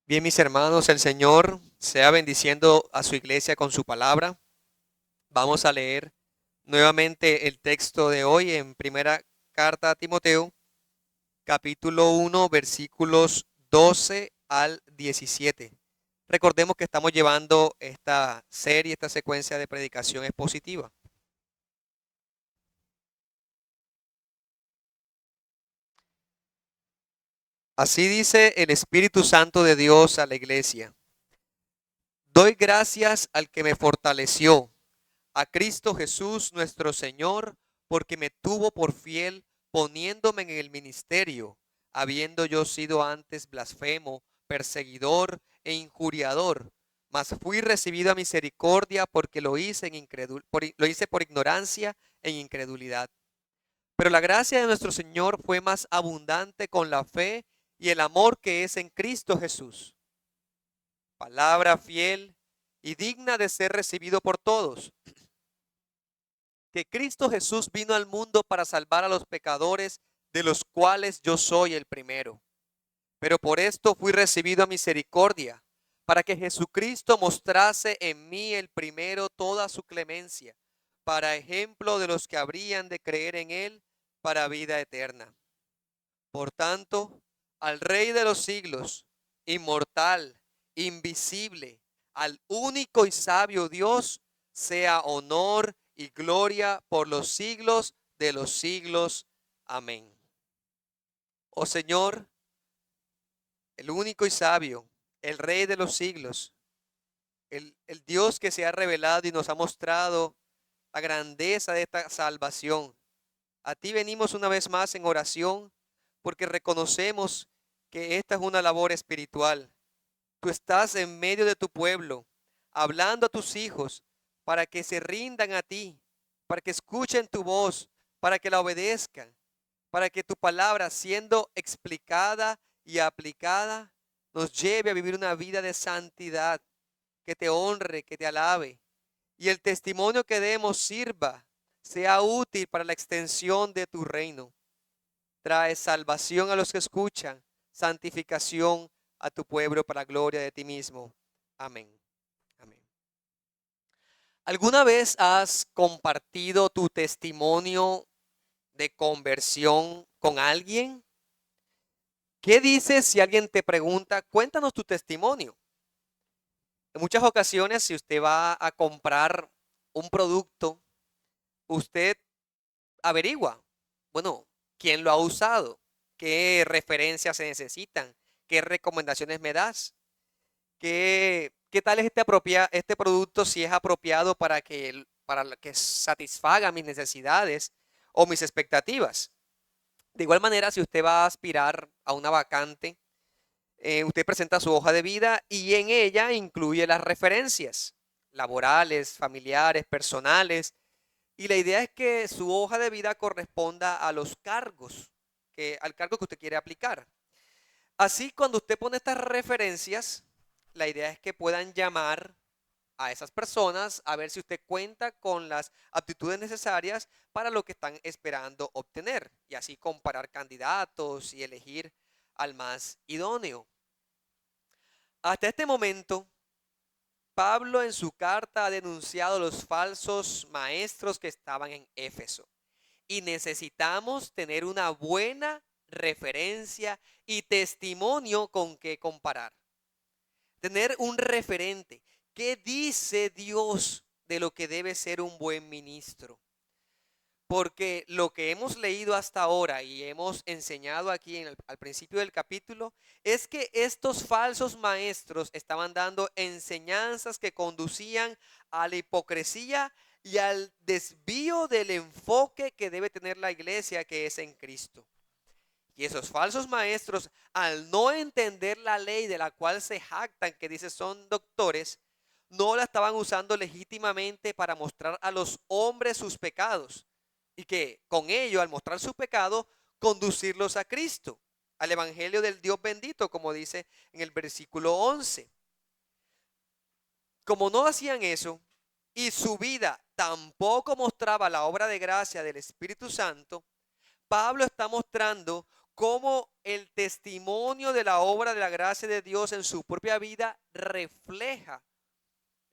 Bien, mis hermanos, el Señor sea bendiciendo a su iglesia con su palabra. Vamos a leer nuevamente el texto de hoy en primera carta a Timoteo, capítulo 1, versículos 12 al 17. Recordemos que estamos llevando esta serie, esta secuencia de predicación expositiva. Así dice el Espíritu Santo de Dios a la iglesia. Doy gracias al que me fortaleció, a Cristo Jesús nuestro Señor, porque me tuvo por fiel poniéndome en el ministerio, habiendo yo sido antes blasfemo, perseguidor e injuriador, mas fui recibido a misericordia porque lo hice por ignorancia e incredulidad. Pero la gracia de nuestro Señor fue más abundante con la fe y el amor que es en Cristo Jesús. Palabra fiel y digna de ser recibido por todos, que Cristo Jesús vino al mundo para salvar a los pecadores, de los cuales yo soy el primero. Pero por esto fui recibido a misericordia, para que Jesucristo mostrase en mí el primero toda su clemencia, para ejemplo de los que habrían de creer en él para vida eterna. Por tanto, al Rey de los siglos, inmortal, invisible, al único y sabio Dios, sea honor y gloria por los siglos de los siglos. Amén. Oh Señor, el único y sabio, el Rey de los siglos, el Dios que se ha revelado y nos ha mostrado la grandeza de esta salvación. A ti venimos una vez más en oración porque reconocemos que esta es una labor espiritual. Tú estás en medio de tu pueblo, hablando a tus hijos para que se rindan a ti, para que escuchen tu voz, para que la obedezcan, para que tu palabra, siendo explicada y aplicada, nos lleve a vivir una vida de santidad, que te honre, que te alabe, y el testimonio que demos sirva, sea útil para la extensión de tu reino. Trae salvación a los que escuchan, santificación a tu pueblo para gloria de ti mismo. Amén. Amén. ¿Alguna vez has compartido tu testimonio de conversión con alguien? ¿Qué dices si alguien te pregunta, cuéntanos tu testimonio? En muchas ocasiones, si usted va a comprar un producto, usted averigua, bueno, quién lo ha usado, qué referencias se necesitan, qué recomendaciones me das, qué tal es este producto, si es apropiado para que satisfaga mis necesidades o mis expectativas. De igual manera, si usted va a aspirar a una vacante, usted presenta su hoja de vida y en ella incluye las referencias laborales, familiares, personales, y la idea es que su hoja de vida corresponda a los cargos, al cargo que usted quiere aplicar. Así, cuando usted pone estas referencias, la idea es que puedan llamar a esas personas a ver si usted cuenta con las aptitudes necesarias para lo que están esperando obtener y así comparar candidatos y elegir al más idóneo. Hasta este momento, Pablo en su carta ha denunciado los falsos maestros que estaban en Éfeso. Y necesitamos tener una buena referencia y testimonio con que comparar. Tener un referente. ¿Qué dice Dios de lo que debe ser un buen ministro? Porque lo que hemos leído hasta ahora y hemos enseñado aquí al principio del capítulo es que estos falsos maestros estaban dando enseñanzas que conducían a la hipocresía y al desvío del enfoque que debe tener la iglesia, que es en Cristo. Y esos falsos maestros, al no entender la ley de la cual se jactan, que dice son doctores, no la estaban usando legítimamente para mostrar a los hombres sus pecados. Y que con ello, al mostrar su pecado, conducirlos a Cristo, al evangelio del Dios bendito, como dice en el versículo 11. Como no hacían eso y su vida tampoco mostraba la obra de gracia del Espíritu Santo, Pablo está mostrando cómo testimonio de la obra de la gracia de Dios en su propia vida refleja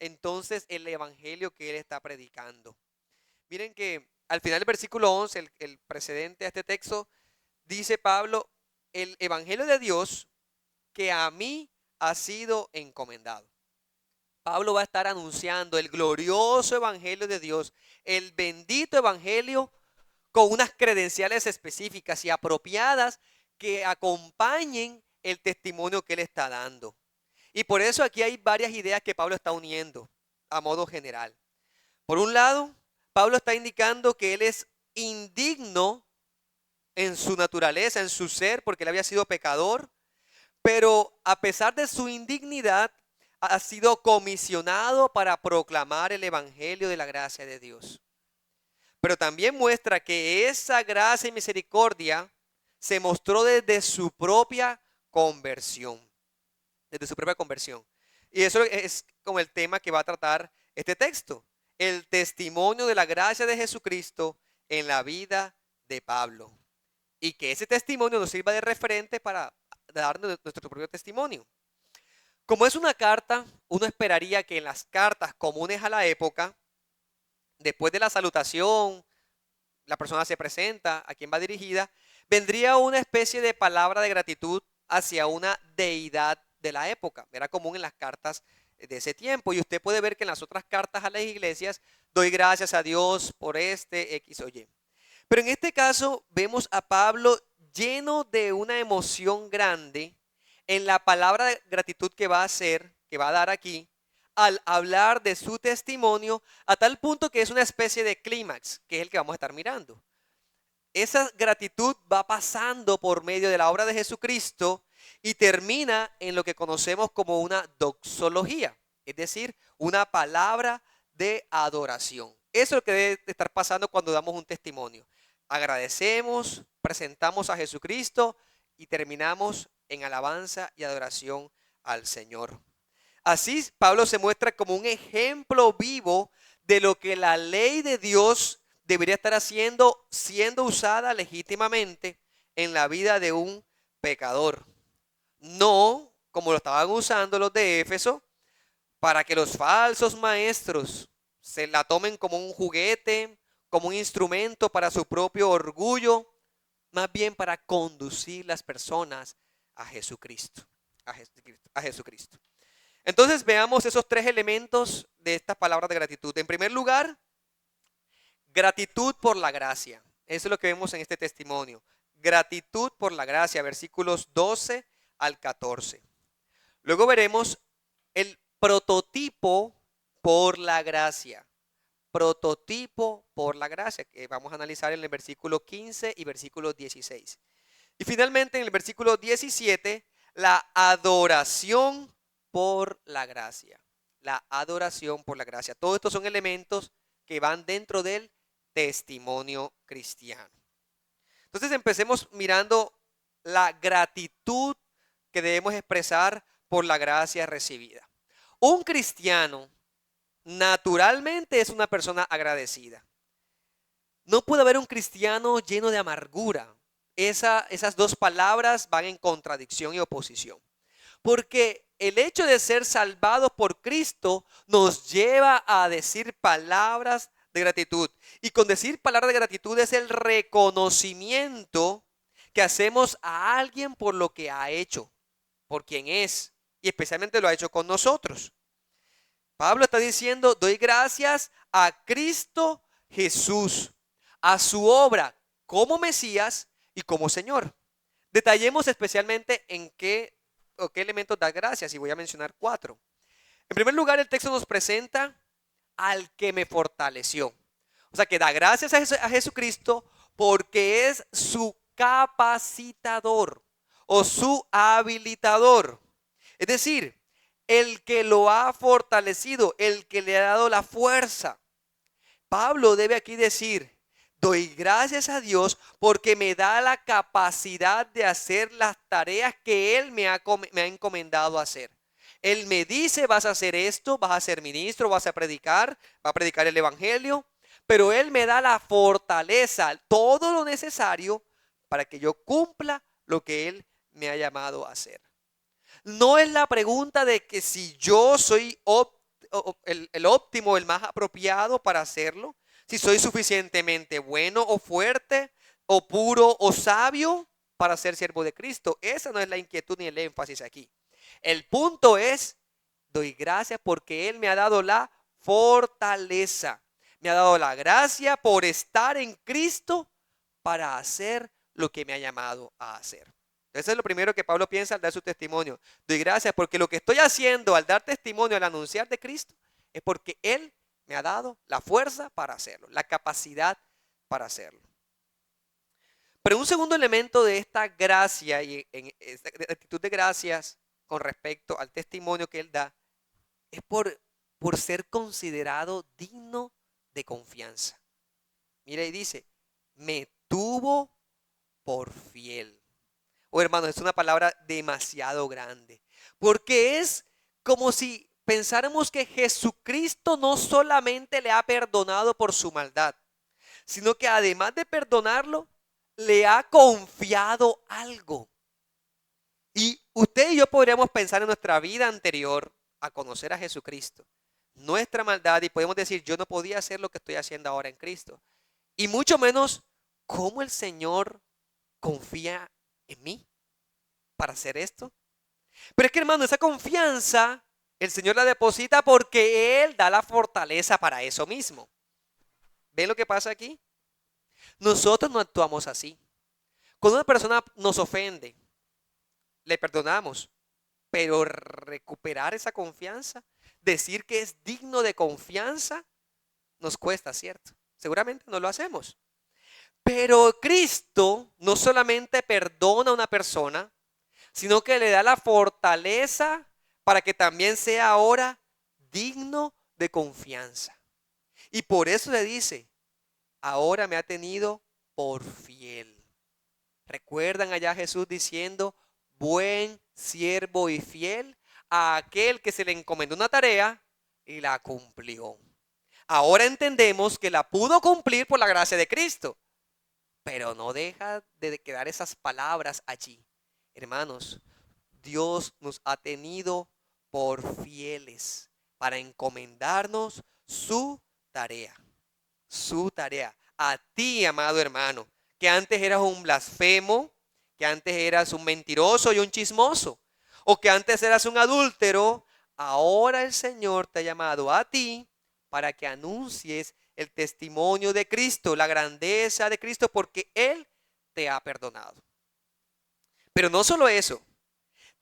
entonces el evangelio que él está predicando. Miren que al final del versículo 11, el precedente a este texto, dice Pablo, el evangelio de Dios que a mí ha sido encomendado. Pablo va a estar anunciando el glorioso evangelio de Dios, el bendito evangelio con unas credenciales específicas y apropiadas que acompañen el testimonio que él está dando. Y por eso aquí hay varias ideas que Pablo está uniendo a modo general. Por un lado, Pablo está indicando que él es indigno en su naturaleza, en su ser, porque él había sido pecador, pero a pesar de su indignidad, ha sido comisionado para proclamar el evangelio de la gracia de Dios. Pero también muestra que esa gracia y misericordia se mostró desde su propia conversión. Desde su propia conversión. Y eso es como el tema que va a tratar este texto. El testimonio de la gracia de Jesucristo en la vida de Pablo. Y que ese testimonio nos sirva de referente para dar nuestro propio testimonio. Como es una carta, uno esperaría que en las cartas comunes a la época, después de la salutación, la persona se presenta, a quién va dirigida, vendría una especie de palabra de gratitud hacia una deidad de la época. Era común en las cartas de ese tiempo y usted puede ver que en las otras cartas a las iglesias doy gracias a Dios por este X o Y. Pero en este caso vemos a Pablo lleno de una emoción grande en la palabra de gratitud que va a hacer, que va a dar aquí, al hablar de su testimonio, a tal punto que es una especie de clímax, que es el que vamos a estar mirando. Esa gratitud va pasando por medio de la obra de Jesucristo y termina en lo que conocemos como una doxología, es decir, una palabra de adoración. Eso es lo que debe estar pasando cuando damos un testimonio. Agradecemos, presentamos a Jesucristo y terminamos en alabanza y adoración al Señor. Así Pablo se muestra como un ejemplo vivo de lo que la ley de Dios debería estar haciendo, siendo usada legítimamente en la vida de un pecador. No como lo estaban usando los de Éfeso, para que los falsos maestros se la tomen como un juguete, como un instrumento para su propio orgullo, más bien para conducir las personas a Jesucristo, a Jesucristo. Entonces veamos esos tres elementos de estas palabras de gratitud. En primer lugar, gratitud por la gracia. Eso es lo que vemos en este testimonio. Gratitud por la gracia, versículos 12 al 14. Luego veremos el prototipo por la gracia. Prototipo por la gracia, que vamos a analizar en el versículo 15 y versículo 16. Y finalmente en el versículo 17, la adoración por la gracia. La adoración por la gracia. Todos estos son elementos que van dentro del testimonio cristiano. Entonces empecemos mirando la gratitud que debemos expresar por la gracia recibida. Un cristiano naturalmente es una persona agradecida. No puede haber un cristiano lleno de amargura. Esas dos palabras van en contradicción y oposición. Porque el hecho de ser salvados por Cristo nos lleva a decir palabras de gratitud. Y con decir palabras de gratitud es el reconocimiento que hacemos a alguien por lo que ha hecho, por quien es, y especialmente lo ha hecho con nosotros. Pablo está diciendo, doy gracias a Cristo Jesús, a su obra como Mesías y como Señor. Detallemos especialmente en qué elementos da gracias y voy a mencionar 4. En primer lugar, el texto nos presenta al que me fortaleció. O sea, que da gracias a Jesucristo porque es su capacitador o su habilitador. Es decir, el que lo ha fortalecido, el que le ha dado la fuerza. Pablo debe aquí decir, doy gracias a Dios porque me da la capacidad de hacer las tareas que Él me ha encomendado hacer. Él me dice, vas a hacer esto, vas a ser ministro, vas a predicar, va a predicar el evangelio, pero Él me da la fortaleza, todo lo necesario para que yo cumpla lo que Él me ha llamado a hacer. No es la pregunta de que si yo soy el óptimo, el más apropiado para hacerlo, si soy suficientemente bueno o fuerte o puro o sabio para ser siervo de Cristo. Esa no es la inquietud ni el énfasis aquí. El punto es, doy gracias porque Él me ha dado la fortaleza, me ha dado la gracia por estar en Cristo para hacer lo que me ha llamado a hacer. Eso es lo primero que Pablo piensa al dar su testimonio. Doy gracias porque lo que estoy haciendo al dar testimonio, al anunciar de Cristo, es porque Él me ha dado la fuerza para hacerlo, la capacidad para hacerlo. Pero un segundo elemento de esta gracia y en esta actitud de gracias con respecto al testimonio que Él da es por ser considerado digno de confianza. Mira y dice, me tuvo por fiel. Oh, hermanos, es una palabra demasiado grande, porque es como si pensáramos que Jesucristo no solamente le ha perdonado por su maldad, sino que además de perdonarlo, le ha confiado algo. Y usted y yo podríamos pensar en nuestra vida anterior a conocer a Jesucristo, nuestra maldad, y podemos decir, yo no podía hacer lo que estoy haciendo ahora en Cristo. Y mucho menos cómo el Señor confía en mí para hacer esto. Pero es que, hermano, esa confianza el Señor la deposita porque Él da la fortaleza para eso mismo. ¿Ven lo que pasa aquí? Nosotros no actuamos así. Cuando una persona nos ofende, le perdonamos, pero recuperar esa confianza, decir que es digno de confianza, nos cuesta, ¿cierto? Seguramente no lo hacemos. Pero Cristo no solamente perdona a una persona, sino que le da la fortaleza para que también sea ahora digno de confianza. Y por eso le dice, ahora me ha tenido por fiel. ¿Recuerdan allá Jesús diciendo, buen siervo y fiel a aquel que se le encomendó una tarea y la cumplió? Ahora entendemos que la pudo cumplir por la gracia de Cristo, pero no deja de quedar esas palabras allí. Hermanos, Dios nos ha tenido por fieles para encomendarnos su tarea. Su tarea. A ti, amado hermano, que antes eras un blasfemo, que antes eras un mentiroso y un chismoso, o que antes eras un adúltero, ahora el Señor te ha llamado a ti para que anuncies el testimonio de Cristo, la grandeza de Cristo, porque Él te ha perdonado. Pero no solo eso,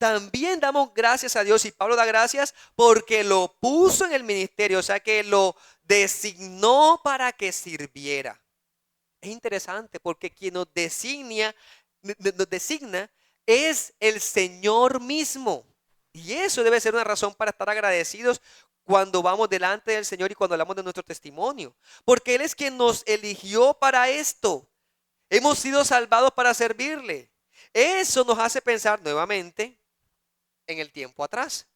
también damos gracias a Dios y Pablo da gracias porque lo puso en el ministerio, o sea que lo designó para que sirviera. Es interesante porque quien nos designa es el Señor mismo. Y eso debe ser una razón para estar agradecidos cuando vamos delante del Señor y cuando hablamos de nuestro testimonio. Porque Él es quien nos eligió para esto. Hemos sido salvados para servirle. Eso nos hace pensar nuevamente en el tiempo atrás.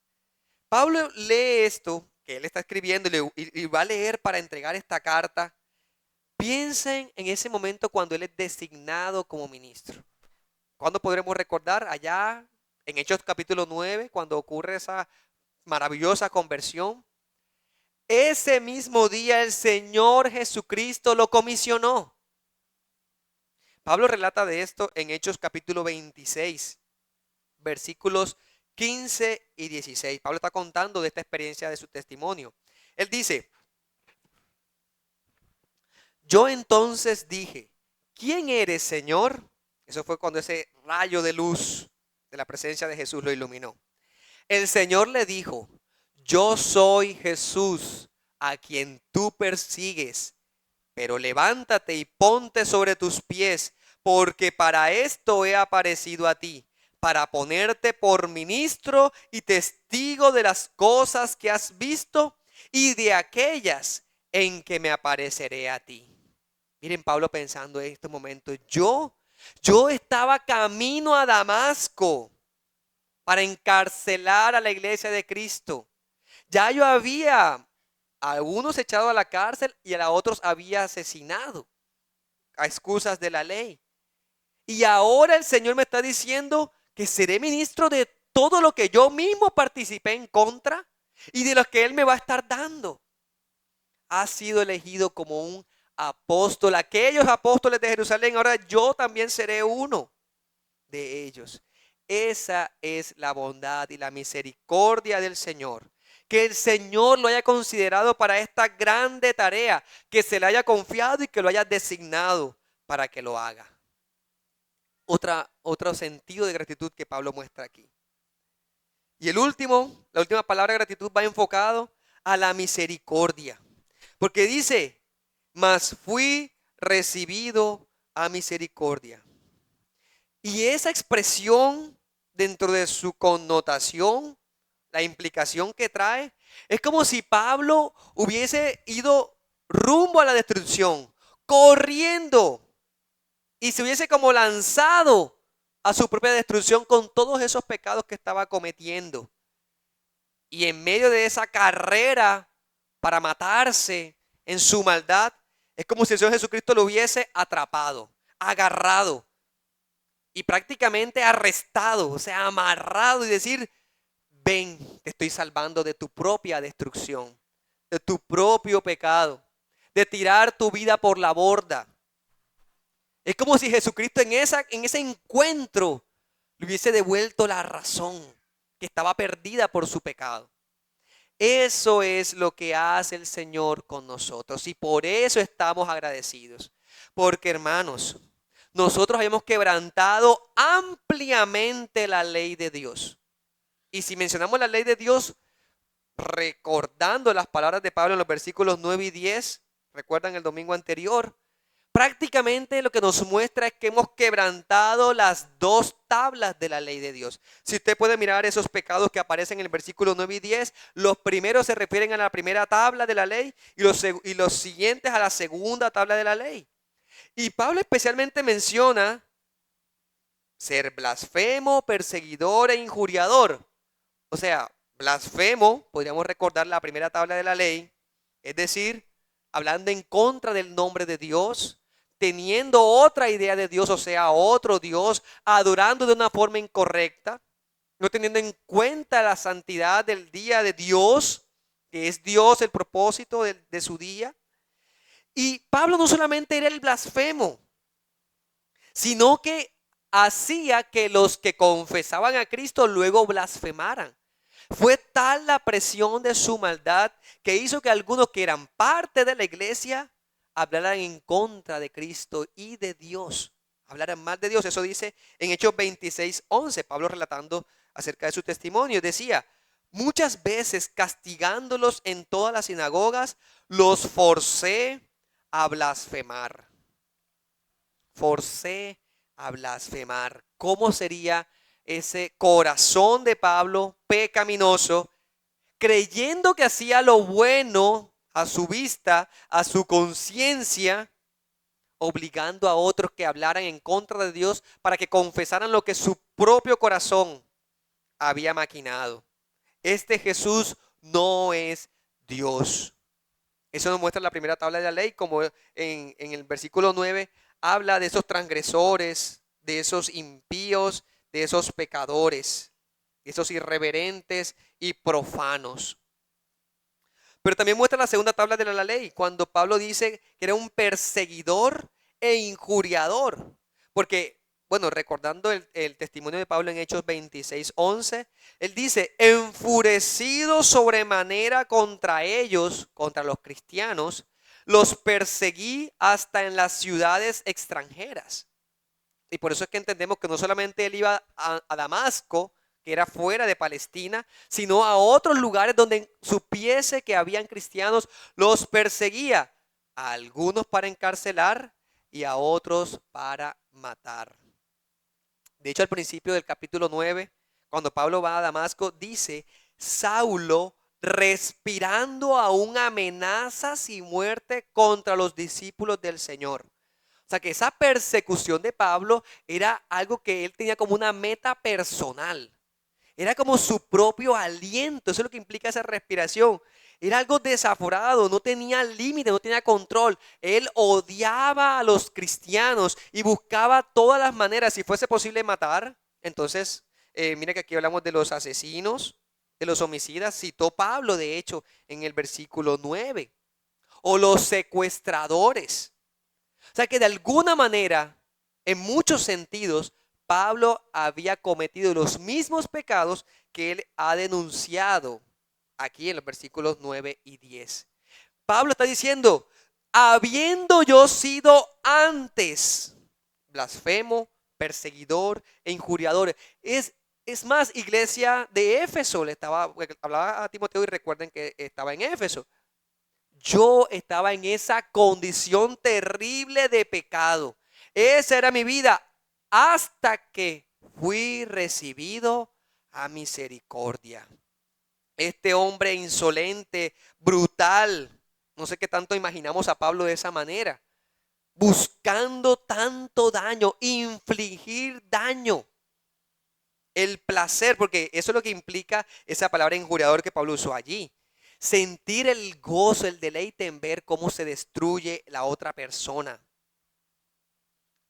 Pablo lee esto que él está escribiendo y va a leer para entregar esta carta. Piensen en ese momento cuando él es designado como ministro. ¿Cuándo podremos recordar? Allá en Hechos capítulo 9, cuando ocurre esa maravillosa conversión. Ese mismo día el Señor Jesucristo lo comisionó. Pablo relata de esto en Hechos capítulo 26, versículos 15 y 16. Pablo está contando de esta experiencia de su testimonio. Él dice, yo entonces dije, ¿quién eres, Señor? Eso fue cuando ese rayo de luz de la presencia de Jesús lo iluminó. El Señor le dijo, yo soy Jesús a quien tú persigues, pero levántate y ponte sobre tus pies, porque para esto he aparecido a ti, para ponerte por ministro y testigo de las cosas que has visto y de aquellas en que me apareceré a ti. Miren, Pablo pensando en este momento, yo estaba camino a Damasco para encarcelar a la iglesia de Cristo. Ya yo había a algunos echado a la cárcel y a otros había asesinado a excusas de la ley. Y ahora el Señor me está diciendo que seré ministro de todo lo que yo mismo participé en contra y de lo que Él me va a estar dando. Ha sido elegido como un apóstol. Aquellos apóstoles de Jerusalén, ahora yo también seré uno de ellos. Esa es la bondad y la misericordia del Señor. Que el Señor lo haya considerado para esta grande tarea, que se le haya confiado y que lo haya designado para que lo haga. Otro sentido de gratitud que Pablo muestra aquí. Y la última palabra de gratitud va enfocado a la misericordia. Porque dice, mas fui recibido a misericordia. Y esa expresión dentro de su connotación, la implicación que trae, es como si Pablo hubiese ido rumbo a la destrucción, corriendo, y se hubiese como lanzado a su propia destrucción con todos esos pecados que estaba cometiendo. Y en medio de esa carrera para matarse en su maldad, es como si el Señor Jesucristo lo hubiese atrapado, agarrado y prácticamente arrestado, o sea, amarrado y decir, ven, te estoy salvando de tu propia destrucción, de tu propio pecado, de tirar tu vida por la borda. Es como si Jesucristo en ese encuentro le hubiese devuelto la razón que estaba perdida por su pecado. Eso es lo que hace el Señor con nosotros y por eso estamos agradecidos. Porque, hermanos, nosotros habíamos quebrantado ampliamente la ley de Dios. Y si mencionamos la ley de Dios, recordando las palabras de Pablo en los versículos 9 y 10, recuerdan el domingo anterior, prácticamente lo que nos muestra es que hemos quebrantado las dos tablas de la ley de Dios. Si usted puede mirar esos pecados que aparecen en el versículo 9 y 10, los primeros se refieren a la primera tabla de la ley y los siguientes a la segunda tabla de la ley. Y Pablo especialmente menciona ser blasfemo, perseguidor e injuriador. O sea, blasfemo, podríamos recordar la primera tabla de la ley, es decir, hablando en contra del nombre de Dios, teniendo otra idea de Dios, o sea, otro Dios, adorando de una forma incorrecta, no teniendo en cuenta la santidad del día de Dios, que es Dios el propósito de su día. Y Pablo no solamente era el blasfemo, sino que hacía que los que confesaban a Cristo luego blasfemaran. Fue tal la presión de su maldad que hizo que algunos que eran parte de la iglesia hablaran en contra de Cristo y de Dios. Hablaran mal de Dios. Eso dice en Hechos 26:11, Pablo relatando acerca de su testimonio. Decía, muchas veces castigándolos en todas las sinagogas, los forcé a blasfemar. Forcé a blasfemar. ¿Cómo sería ese corazón de Pablo pecaminoso, creyendo que hacía lo bueno a su vista, a su conciencia, obligando a otros que hablaran en contra de Dios para que confesaran lo que su propio corazón había maquinado? Este Jesús no es Dios. Eso nos muestra la primera tabla de la ley, como en el versículo 9 habla de esos transgresores, de esos impíos, de esos pecadores, esos irreverentes y profanos. Pero también muestra la segunda tabla de la ley, cuando Pablo dice que era un perseguidor e injuriador. Porque, bueno, recordando el testimonio de Pablo en Hechos 26:11, él dice, enfurecido sobremanera contra ellos, contra los cristianos, los perseguí hasta en las ciudades extranjeras. Y por eso es que entendemos que no solamente él iba a Damasco, que era fuera de Palestina, sino a otros lugares donde supiese que habían cristianos, los perseguía, a algunos para encarcelar y a otros para matar. De hecho, al principio del capítulo 9, cuando Pablo va a Damasco, dice, Saulo respirando aún amenazas y muerte contra los discípulos del Señor. O sea que esa persecución de Pablo era algo que él tenía como una meta personal. Era como su propio aliento. Eso es lo que implica esa respiración. Era algo desaforado, no tenía límite, no tenía control. Él odiaba a los cristianos y buscaba todas las maneras, si fuese posible matar. Entonces Mira que aquí hablamos de los asesinos, de los homicidas. Citó Pablo, de hecho, en el versículo 9. O los secuestradores. O sea que de alguna manera, en muchos sentidos, Pablo había cometido los mismos pecados que él ha denunciado aquí en los versículos 9 y 10. Pablo está diciendo, habiendo yo sido antes blasfemo, perseguidor e injuriador. Es más, iglesia de Éfeso, hablaba a Timoteo y recuerden que estaba en Éfeso. Yo estaba en esa condición terrible de pecado. Esa era mi vida hasta que fui recibido a misericordia. Este hombre insolente, brutal, no sé qué tanto imaginamos a Pablo de esa manera, buscando tanto daño, infligir daño. El placer, porque eso es lo que implica esa palabra injuriador que Pablo usó allí. Sentir el gozo, el deleite en ver cómo se destruye la otra persona.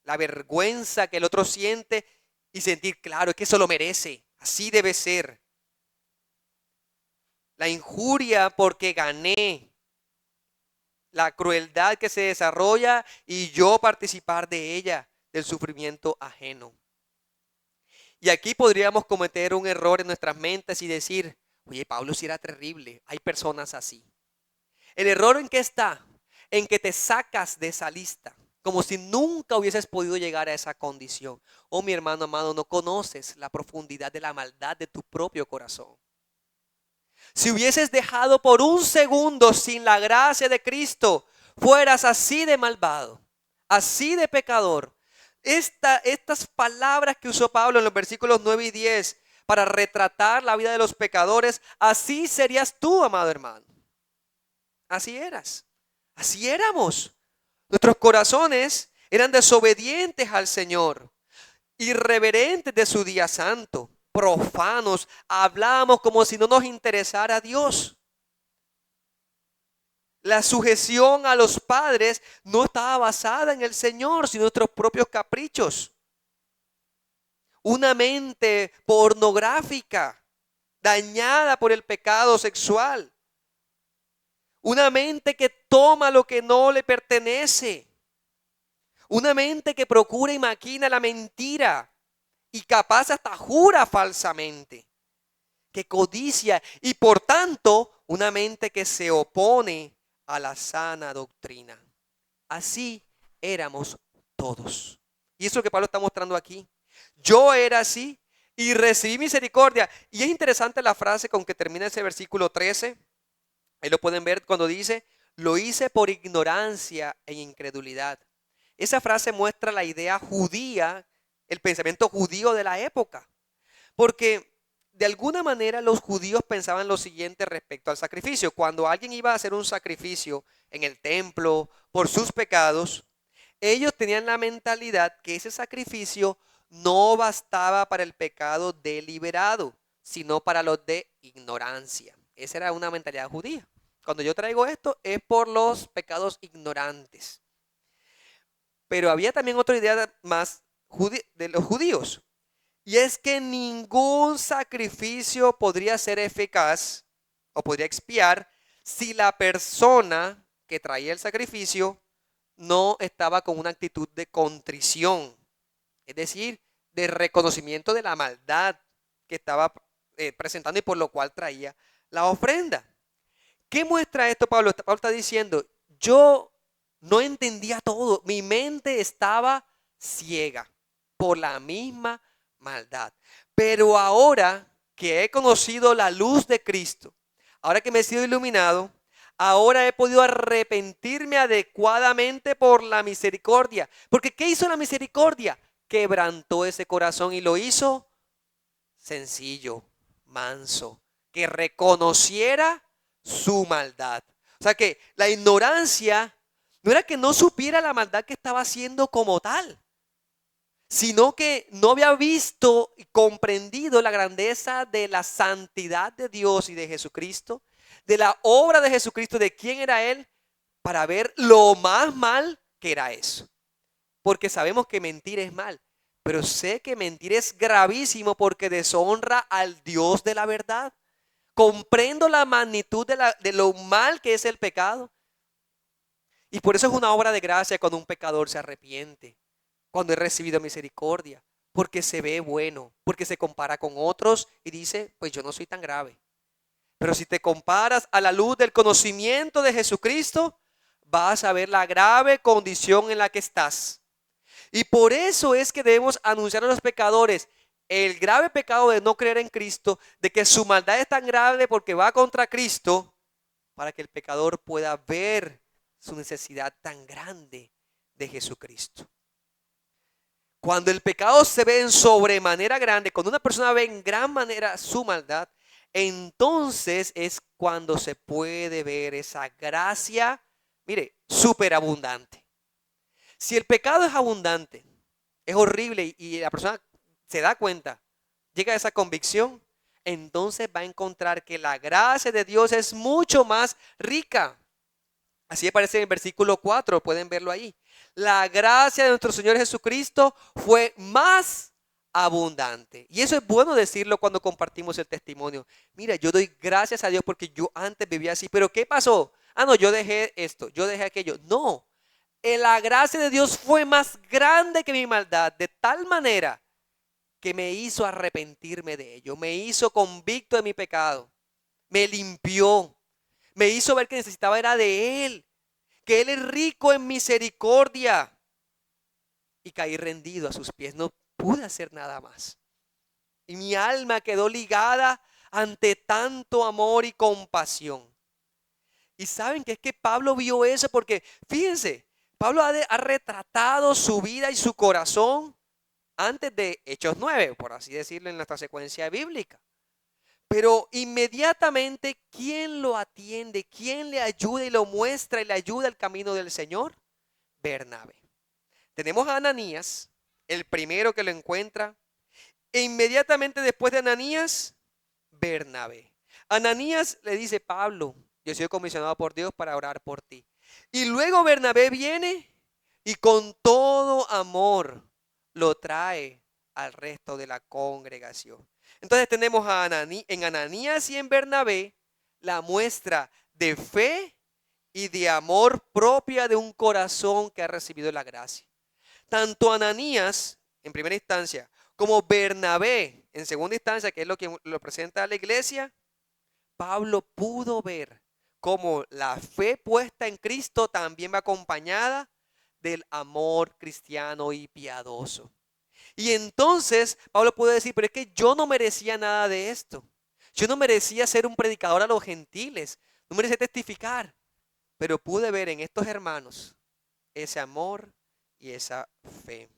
La vergüenza que el otro siente y sentir, claro, es que eso lo merece. Así debe ser. La injuria porque gané. La crueldad que se desarrolla y yo participar de ella, del sufrimiento ajeno. Y aquí podríamos cometer un error en nuestras mentes y decir, oye, Pablo sí era terrible, hay personas así. El error en qué está, en que te sacas de esa lista, como si nunca hubieses podido llegar a esa condición. Oh, mi hermano amado, no conoces la profundidad de la maldad de tu propio corazón. Si hubieses dejado por un segundo sin la gracia de Cristo, fueras así de malvado, así de pecador. Estas palabras que usó Pablo en los versículos 9 y 10 para retratar la vida de los pecadores, así serías tú, amado hermano. Así eras, así éramos. Nuestros corazones eran desobedientes al Señor, irreverentes de su día santo, profanos, hablábamos como si no nos interesara Dios. La sujeción a los padres no estaba basada en el Señor, sino en nuestros propios caprichos. Una mente pornográfica, dañada por el pecado sexual. Una mente que toma lo que no le pertenece. Una mente que procura y maquina la mentira y capaz hasta jura falsamente. Que codicia y por tanto una mente que se opone a la sana doctrina. Así éramos todos. Y eso que Pablo está mostrando aquí. Yo era así y recibí misericordia. Y es interesante la frase con que termina ese versículo 13. Ahí lo pueden ver cuando dice, lo hice por ignorancia e incredulidad. Esa frase muestra la idea judía, el pensamiento judío de la época. Porque de alguna manera los judíos pensaban lo siguiente respecto al sacrificio. Cuando alguien iba a hacer un sacrificio en el templo por sus pecados, ellos tenían la mentalidad que ese sacrificio no bastaba para el pecado deliberado, sino para los de ignorancia. Esa era una mentalidad judía. Cuando yo traigo esto es por los pecados ignorantes. Pero había también otra idea más de los judíos. Y es que ningún sacrificio podría ser eficaz o podría expiar si la persona que traía el sacrificio no estaba con una actitud de contrición, es decir, de reconocimiento de la maldad que estaba presentando y por lo cual traía la ofrenda. ¿Qué muestra esto, Pablo? Pablo está diciendo, yo no entendía todo, mi mente estaba ciega por la misma maldad. Pero ahora que he conocido la luz de Cristo, ahora que me he sido iluminado, ahora he podido arrepentirme adecuadamente por la misericordia. Porque ¿qué hizo la misericordia? Quebrantó ese corazón y lo hizo sencillo, manso, que reconociera su maldad. O sea que la ignorancia no era que no supiera la maldad que estaba haciendo como tal, sino que no había visto y comprendido la grandeza de la santidad de Dios y de Jesucristo, de la obra de Jesucristo, de quién era Él, para ver lo más mal que era eso. Porque sabemos que mentir es mal, pero sé que mentir es gravísimo porque deshonra al Dios de la verdad. Comprendo la magnitud de lo mal que es el pecado. Y por eso es una obra de gracia cuando un pecador se arrepiente, cuando he recibido misericordia, porque se ve bueno, porque se compara con otros y dice, pues yo no soy tan grave. Pero si te comparas a la luz del conocimiento de Jesucristo, vas a ver la grave condición en la que estás. Y por eso es que debemos anunciar a los pecadores el grave pecado de no creer en Cristo, de que su maldad es tan grave porque va contra Cristo, para que el pecador pueda ver su necesidad tan grande de Jesucristo. Cuando el pecado se ve en sobremanera grande, cuando una persona ve en gran manera su maldad, entonces es cuando se puede ver esa gracia, mire, superabundante. Si el pecado es abundante, es horrible y la persona se da cuenta, llega a esa convicción, entonces va a encontrar que la gracia de Dios es mucho más rica. Así aparece en el versículo 4, pueden verlo ahí. La gracia de nuestro Señor Jesucristo fue más abundante. Y eso es bueno decirlo cuando compartimos el testimonio. Mira, yo doy gracias a Dios porque yo antes vivía así, pero ¿qué pasó? Ah, no, yo dejé esto, yo dejé aquello. No, la gracia de Dios fue más grande que mi maldad, de tal manera que me hizo arrepentirme de ello, me hizo convicto de mi pecado, me limpió, me hizo ver que necesitaba era de Él, que Él es rico en misericordia. Y caí rendido a sus pies, no pude hacer nada más. Y mi alma quedó ligada ante tanto amor y compasión. Y saben que es que Pablo vio eso porque, fíjense, Pablo ha retratado su vida y su corazón antes de Hechos 9, por así decirlo en nuestra secuencia bíblica. Pero inmediatamente, ¿quién lo atiende? ¿Quién le ayuda y lo muestra y le ayuda al camino del Señor? Bernabé. Tenemos a Ananías, el primero que lo encuentra, e inmediatamente después de Ananías, Bernabé. Ananías le dice, Pablo, yo soy comisionado por Dios para orar por ti. Y luego Bernabé viene y con todo amor lo trae al resto de la congregación. Entonces tenemos en Ananías y en Bernabé la muestra de fe y de amor propia de un corazón que ha recibido la gracia. Tanto Ananías, en primera instancia, como Bernabé, en segunda instancia, que es lo que lo presenta a la iglesia, Pablo pudo ver cómo la fe puesta en Cristo también va acompañada del amor cristiano y piadoso. Y entonces Pablo pudo decir, pero es que yo no merecía nada de esto. Yo no merecía ser un predicador a los gentiles, no merecía testificar, pero pude ver en estos hermanos ese amor y esa fe.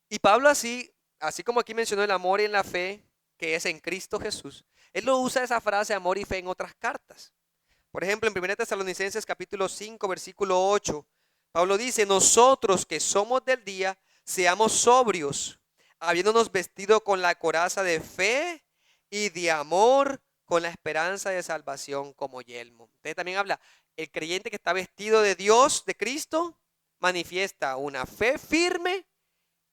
Y Pablo así como aquí mencionó el amor y en la fe, que es en Cristo Jesús, él lo usa esa frase amor y fe en otras cartas. Por ejemplo, en 1 Tesalonicenses capítulo 5, versículo 8, Pablo dice, nosotros que somos del día, seamos sobrios, habiéndonos vestido con la coraza de fe y de amor, con la esperanza de salvación como yelmo. Entonces también habla, el creyente que está vestido de Dios, de Cristo, manifiesta una fe firme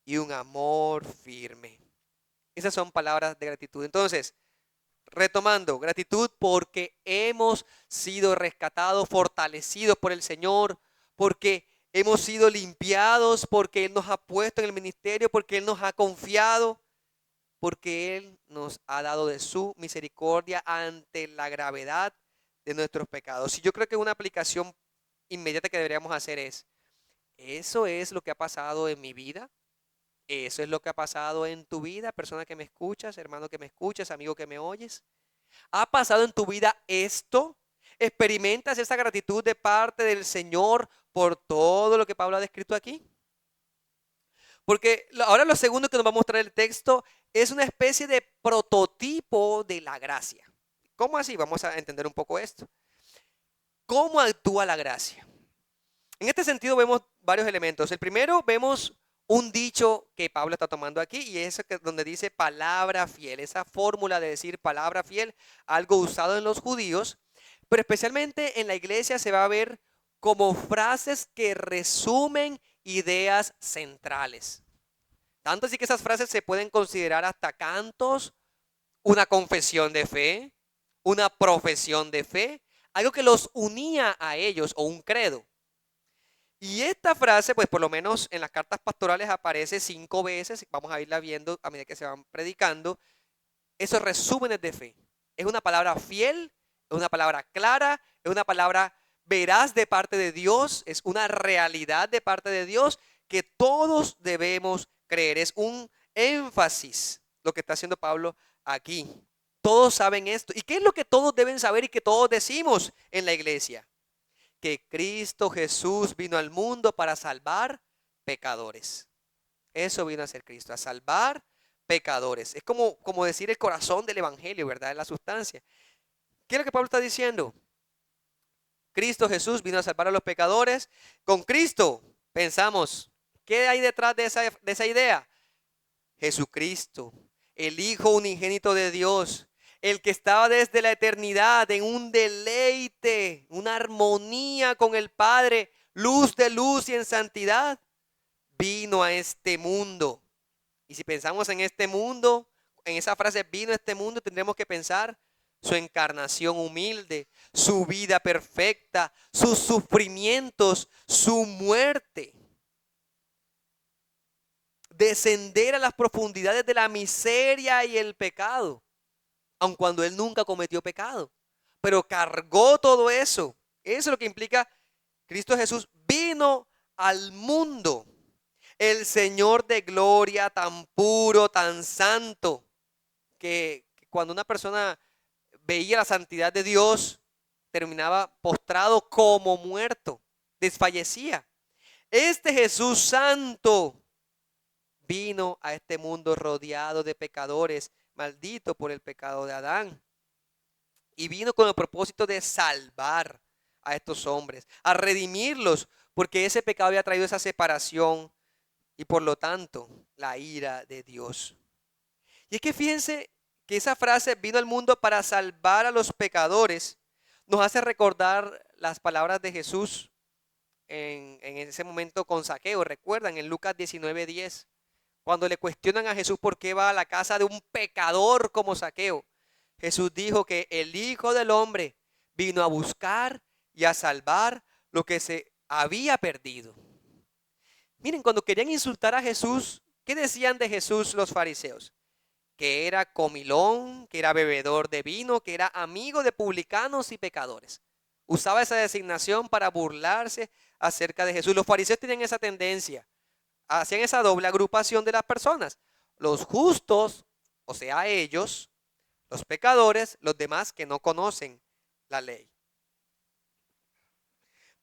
y un amor firme. Esas son palabras de gratitud. Entonces, retomando, gratitud porque hemos sido rescatados, fortalecidos por el Señor, porque hemos sido limpiados, porque Él nos ha puesto en el ministerio, porque Él nos ha confiado, porque Él nos ha dado de su misericordia ante la gravedad de nuestros pecados. Y yo creo que una aplicación inmediata que deberíamos hacer es, ¿eso es lo que ha pasado en mi vida? ¿Eso es lo que ha pasado en tu vida, persona que me escuchas, hermano que me escuchas, amigo que me oyes? ¿Ha pasado en tu vida esto? ¿Experimentas esa gratitud de parte del Señor por todo lo que Pablo ha descrito aquí? Porque ahora lo segundo que nos va a mostrar el texto es una especie de prototipo de la gracia. ¿Cómo así? Vamos a entender un poco esto. ¿Cómo actúa la gracia? En este sentido vemos varios elementos. El primero, vemos un dicho que Pablo está tomando aquí y es donde dice palabra fiel. Esa fórmula de decir palabra fiel, algo usado en los judíos, pero especialmente en la iglesia se va a ver como frases que resumen ideas centrales. Tanto así que esas frases se pueden considerar hasta cantos, una confesión de fe, una profesión de fe, algo que los unía a ellos o un credo. Y esta frase, pues por lo menos en las cartas pastorales aparece 5 veces, vamos a irla viendo a medida que se van predicando, esos resúmenes de fe. Es una palabra fiel, es una palabra clara, es una palabra veraz de parte de Dios, es una realidad de parte de Dios que todos debemos creer. Es un énfasis lo que está haciendo Pablo aquí. Todos saben esto. ¿Y qué es lo que todos deben saber y que todos decimos en la iglesia? Que Cristo Jesús vino al mundo para salvar pecadores. Eso vino a ser Cristo, a salvar pecadores. Es como decir el corazón del evangelio, ¿verdad? Es la sustancia. ¿Qué es lo que Pablo está diciendo? Cristo Jesús vino a salvar a los pecadores. Con Cristo pensamos, ¿qué hay detrás de esa idea? Jesucristo, el Hijo unigénito de Dios, el que estaba desde la eternidad en un deleite, una armonía con el Padre, luz de luz y en santidad, vino a este mundo. Y si pensamos en este mundo, en esa frase vino a este mundo, tendremos que pensar su encarnación humilde, su vida perfecta, sus sufrimientos, su muerte. Descender a las profundidades de la miseria y el pecado, aun cuando él nunca cometió pecado, pero cargó todo eso. Eso es lo que implica Cristo Jesús vino al mundo. El Señor de gloria, tan puro, tan santo, que cuando una persona veía la santidad de Dios, terminaba postrado como muerto, desfallecía. Este Jesús santo vino a este mundo rodeado de pecadores, maldito por el pecado de Adán. Y vino con el propósito de salvar a estos hombres, a redimirlos, porque ese pecado había traído esa separación y por lo tanto la ira de Dios. Y es que fíjense que esa frase vino al mundo para salvar a los pecadores, nos hace recordar las palabras de Jesús en ese momento con Zaqueo. Recuerdan en Lucas 19:10, cuando le cuestionan a Jesús por qué va a la casa de un pecador como Zaqueo. Jesús dijo que el Hijo del Hombre vino a buscar y a salvar lo que se había perdido. Miren, cuando querían insultar a Jesús, ¿qué decían de Jesús los fariseos? Que era comilón, que era bebedor de vino, que era amigo de publicanos y pecadores. Usaba esa designación para burlarse acerca de Jesús. Los fariseos tenían esa tendencia, hacían esa doble agrupación de las personas. Los justos, o sea, ellos, los pecadores, los demás que no conocen la ley.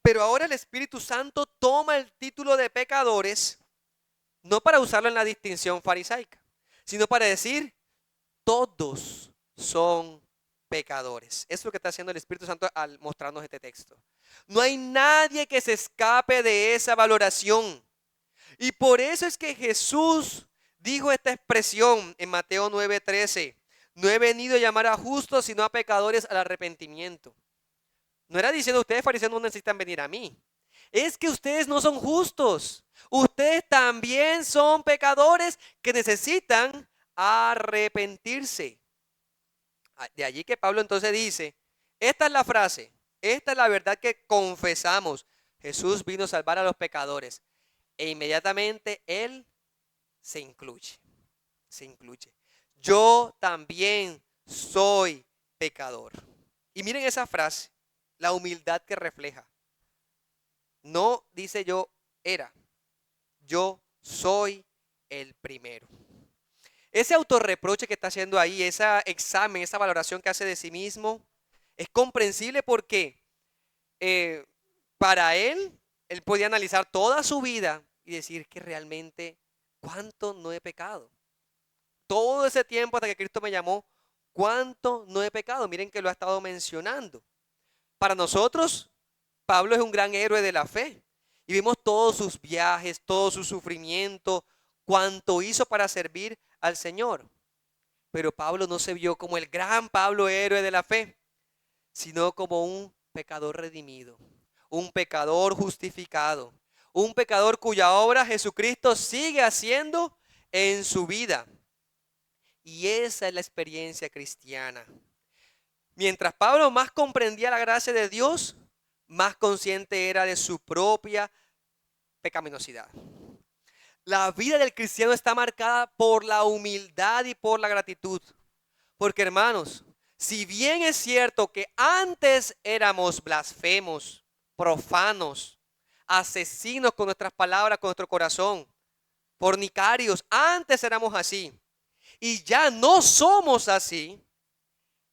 Pero ahora el Espíritu Santo toma el título de pecadores, no para usarlo en la distinción farisaica, sino para decir, todos son pecadores. Es lo que está haciendo el Espíritu Santo al mostrarnos este texto. No hay nadie que se escape de esa valoración. Y por eso es que Jesús dijo esta expresión en Mateo 9:13. No he venido a llamar a justos, sino a pecadores al arrepentimiento. No era diciendo ustedes fariseos no necesitan venir a mí. Es que ustedes no son justos. Ustedes también son pecadores que necesitan arrepentirse. De allí que Pablo entonces dice, esta es la frase, esta es la verdad que confesamos. Jesús vino a salvar a los pecadores. E inmediatamente Él se incluye. Se incluye. Yo también soy pecador. Y miren esa frase, la humildad que refleja. No dice yo era, yo soy el primero. Ese autorreproche que está haciendo ahí, ese examen, esa valoración que hace de sí mismo, es comprensible porque para él podía analizar toda su vida y decir que realmente cuánto no he pecado. Todo ese tiempo hasta que Cristo me llamó, cuánto no he pecado. Miren que lo ha estado mencionando. Para nosotros, Pablo es un gran héroe de la fe. Y vimos todos sus viajes, todo su sufrimiento, cuánto hizo para servir al Señor. Pero Pablo no se vio como el gran Pablo héroe de la fe, sino como un pecador redimido, un pecador justificado, un pecador cuya obra Jesucristo sigue haciendo en su vida. Y esa es la experiencia cristiana. Mientras Pablo más comprendía la gracia de Dios, más consciente era de su propia pecaminosidad. La vida del cristiano está marcada por la humildad y por la gratitud. Porque hermanos, si bien es cierto que antes éramos blasfemos, profanos, asesinos con nuestras palabras, con nuestro corazón, fornicarios, antes éramos así. Y ya no somos así.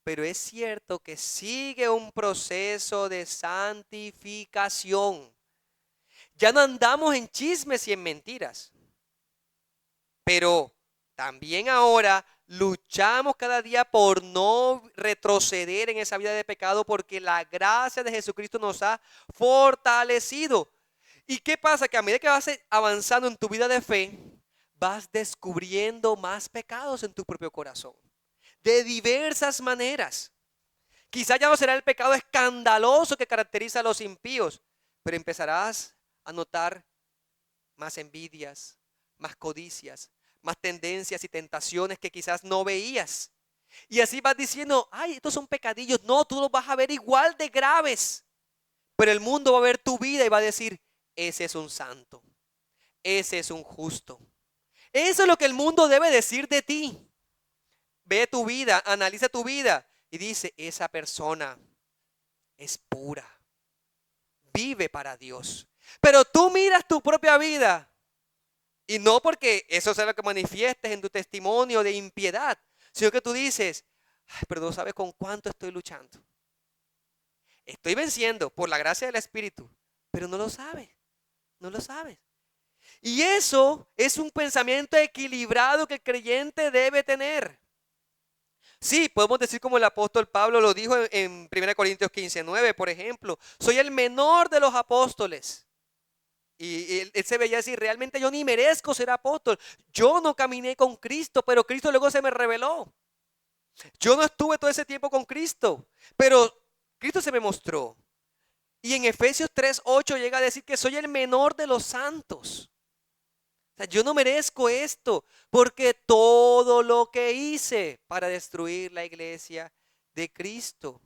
Pero es cierto que sigue un proceso de santificación. Ya no andamos en chismes y en mentiras. Pero también ahora luchamos cada día por no retroceder en esa vida de pecado porque la gracia de Jesucristo nos ha fortalecido. ¿Y qué pasa? Que a medida que vas avanzando en tu vida de fe, vas descubriendo más pecados en tu propio corazón. De diversas maneras. Quizá ya no será el pecado escandaloso que caracteriza a los impíos, pero empezarás a notar más envidias, más codicias, más tendencias y tentaciones que quizás no veías. Y así vas diciendo, ay, estos son pecadillos. No, tú los vas a ver igual de graves. Pero el mundo va a ver tu vida y va a decir, ese es un santo, ese es un justo. Eso es lo que el mundo debe decir de ti. Ve tu vida, analiza tu vida y dice, esa persona es pura, vive para Dios. Pero tú miras tu propia vida y no porque eso sea lo que manifiestes en tu testimonio de impiedad, sino que tú dices, ay, pero no sabes con cuánto estoy luchando. Estoy venciendo por la gracia del Espíritu, pero no lo sabes, no lo sabes. Y eso es un pensamiento equilibrado que el creyente debe tener. Sí, podemos decir como el apóstol Pablo lo dijo en 1 Corintios 15:9, por ejemplo, soy el menor de los apóstoles. Y él se veía así, realmente yo ni merezco ser apóstol. Yo no caminé con Cristo, pero Cristo luego se me reveló. Yo no estuve todo ese tiempo con Cristo, pero Cristo se me mostró. Y en Efesios 3:8 llega a decir que soy el menor de los santos. O sea, yo no merezco esto porque todo lo que hice para destruir la iglesia de Cristo.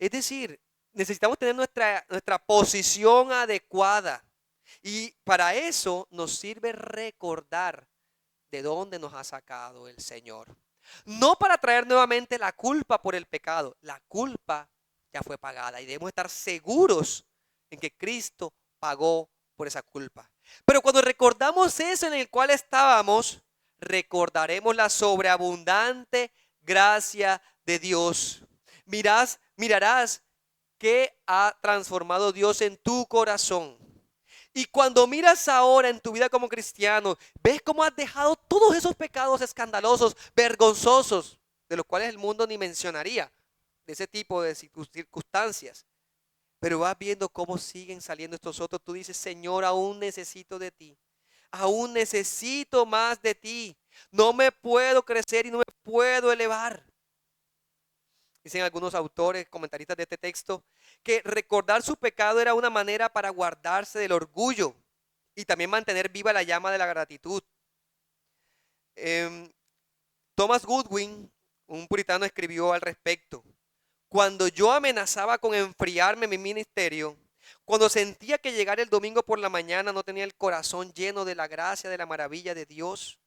Es decir, necesitamos tener nuestra posición adecuada. Y para eso nos sirve recordar de dónde nos ha sacado el Señor. No para traer nuevamente la culpa por el pecado. La culpa ya fue pagada y debemos estar seguros en que Cristo pagó por esa culpa. Pero cuando recordamos eso en el cual estábamos, recordaremos la sobreabundante gracia de Dios. Mirarás que ha transformado Dios en tu corazón. Y cuando miras ahora en tu vida como cristiano, ves cómo has dejado todos esos pecados escandalosos, vergonzosos, de los cuales el mundo ni mencionaría, de ese tipo de circunstancias. Pero vas viendo cómo siguen saliendo estos otros. Tú dices, Señor, aún necesito de ti. Aún necesito más de ti. No me puedo crecer y no me puedo elevar. Dicen algunos autores, comentaristas de este texto, que recordar su pecado era una manera para guardarse del orgullo y también mantener viva la llama de la gratitud. Em, Thomas Goodwin, un puritano, escribió al respecto. Cuando yo amenazaba con enfriarme en mi ministerio, cuando sentía que llegar el domingo por la mañana no tenía el corazón lleno de la gracia, de la maravilla de Dios,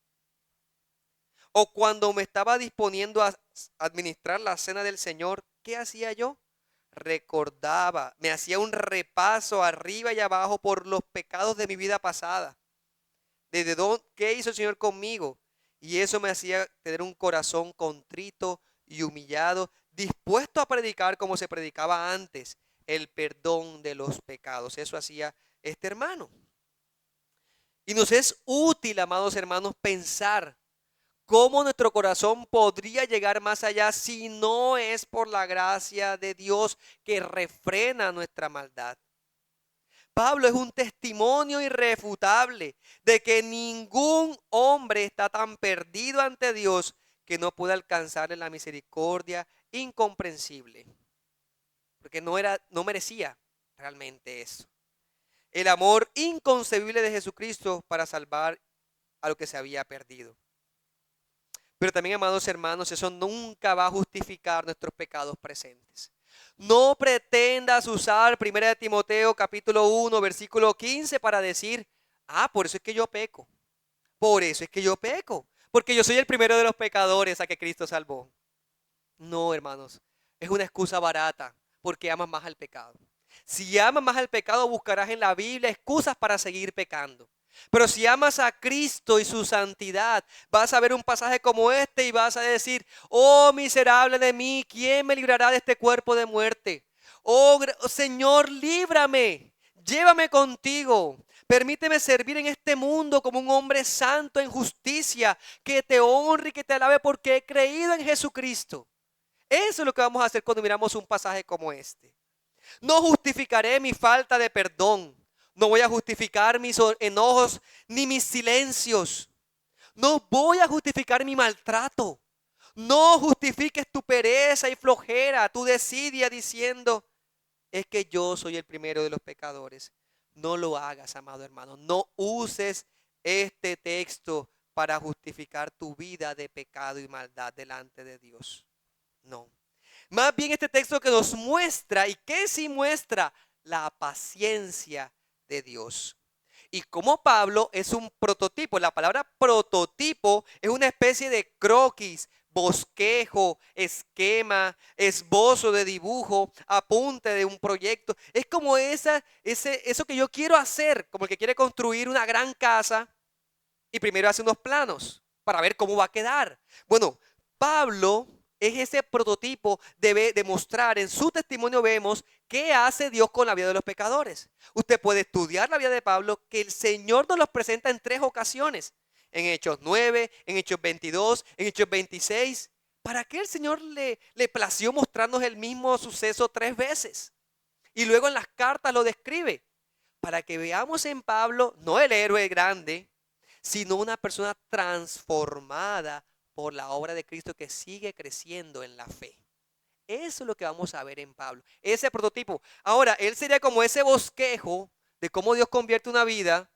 o cuando me estaba disponiendo a administrar la cena del Señor, ¿qué hacía yo? Recordaba, me hacía un repaso arriba y abajo por los pecados de mi vida pasada. Desde dónde, qué hizo el Señor conmigo. Y eso me hacía tener un corazón contrito y humillado, dispuesto a predicar como se predicaba antes, el perdón de los pecados. Eso hacía este hermano. Y nos es útil, amados hermanos, pensar cómo nuestro corazón podría llegar más allá si no es por la gracia de Dios que refrena nuestra maldad. Pablo es un testimonio irrefutable de que ningún hombre está tan perdido ante Dios que no pueda alcanzarle la misericordia incomprensible, porque no merecía realmente eso. El amor inconcebible de Jesucristo para salvar a lo que se había perdido. Pero también, amados hermanos, eso nunca va a justificar nuestros pecados presentes. No pretendas usar 1 Timoteo capítulo 1, versículo 15 para decir, por eso es que yo peco. Por eso es que yo peco. Porque yo soy el primero de los pecadores a que Cristo salvó. No, hermanos, es una excusa barata porque amas más al pecado. Si amas más al pecado, buscarás en la Biblia excusas para seguir pecando. Pero si amas a Cristo y su santidad, vas a ver un pasaje como este y vas a decir, oh miserable de mí, ¿quién me librará de este cuerpo de muerte? Oh Señor, líbrame, llévame contigo. Permíteme servir en este mundo como un hombre santo en justicia, que te honre y que te alabe porque he creído en Jesucristo. Eso es lo que vamos a hacer cuando miramos un pasaje como este. No justificaré mi falta de perdón. No voy a justificar mis enojos ni mis silencios. No voy a justificar mi maltrato. No justifiques tu pereza y flojera, tu desidia diciendo, es que yo soy el primero de los pecadores. No lo hagas, amado hermano. No uses este texto para justificar tu vida de pecado y maldad delante de Dios. No. Más bien este texto que nos muestra, ¿y qué sí muestra? La paciencia de Dios. Y como Pablo es un prototipo, la palabra prototipo es una especie de croquis, bosquejo, esquema, esbozo de dibujo, apunte de un proyecto. Es como eso que yo quiero hacer, como el que quiere construir una gran casa y primero hace unos planos para ver cómo va a quedar. Bueno, Pablo es ese prototipo de demostrar, en su testimonio vemos qué hace Dios con la vida de los pecadores. Usted puede estudiar la vida de Pablo, que el Señor nos los presenta en 3 ocasiones. En Hechos 9, en Hechos 22, en Hechos 26. ¿Para qué el Señor le plació mostrarnos el mismo suceso 3 veces? Y luego en las cartas lo describe. Para que veamos en Pablo, no el héroe grande, sino una persona transformada por la obra de Cristo que sigue creciendo en la fe. Eso es lo que vamos a ver en Pablo, ese prototipo. Ahora, él sería como ese bosquejo de cómo Dios convierte una vida,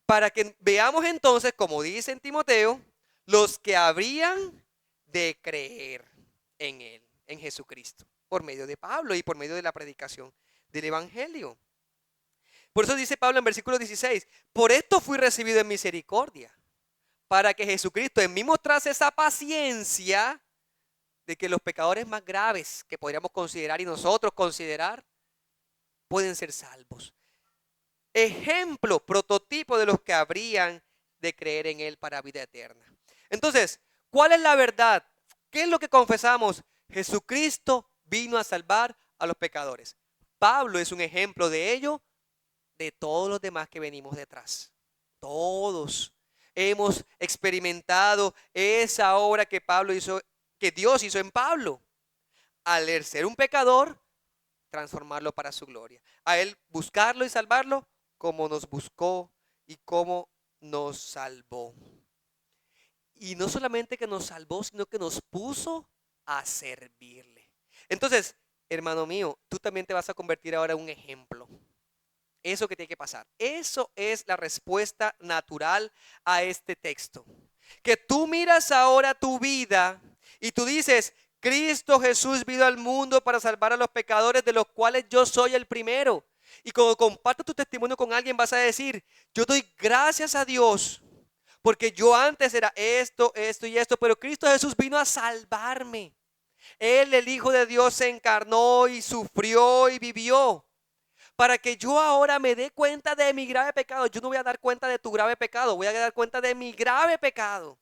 para que veamos entonces, como dice en Timoteo, los que habrían de creer en él, en Jesucristo, por medio de Pablo y por medio de la predicación del Evangelio. Por eso dice Pablo en versículo 16, por esto fui recibido en misericordia, para que Jesucristo en mí mostrase esa paciencia de que los pecadores más graves que podríamos considerar y nosotros considerar pueden ser salvos. Ejemplo, prototipo de los que habrían de creer en Él para vida eterna. Entonces, ¿cuál es la verdad? ¿Qué es lo que confesamos? Jesucristo vino a salvar a los pecadores. Pablo es un ejemplo de ello, de todos los demás que venimos detrás. Todos hemos experimentado esa obra que Pablo hizo, que Dios hizo en Pablo. Al ser un pecador, transformarlo para su gloria. A él buscarlo y salvarlo como nos buscó y como nos salvó. Y no solamente que nos salvó, sino que nos puso a servirle. Entonces, hermano mío, tú también te vas a convertir ahora en un ejemplo. Eso que tiene que pasar. Eso es la respuesta natural a este texto. Que tú miras ahora tu vida y tú dices, Cristo Jesús vino al mundo para salvar a los pecadores, de los cuales yo soy el primero. Y cuando comparto tu testimonio con alguien vas a decir, yo doy gracias a Dios, porque yo antes era esto, esto y esto, pero Cristo Jesús vino a salvarme. Él, el Hijo de Dios, se encarnó y sufrió y vivió, para que yo ahora me dé cuenta de mi grave pecado. Yo no voy a dar cuenta de tu grave pecado, voy a dar cuenta de mi grave pecado.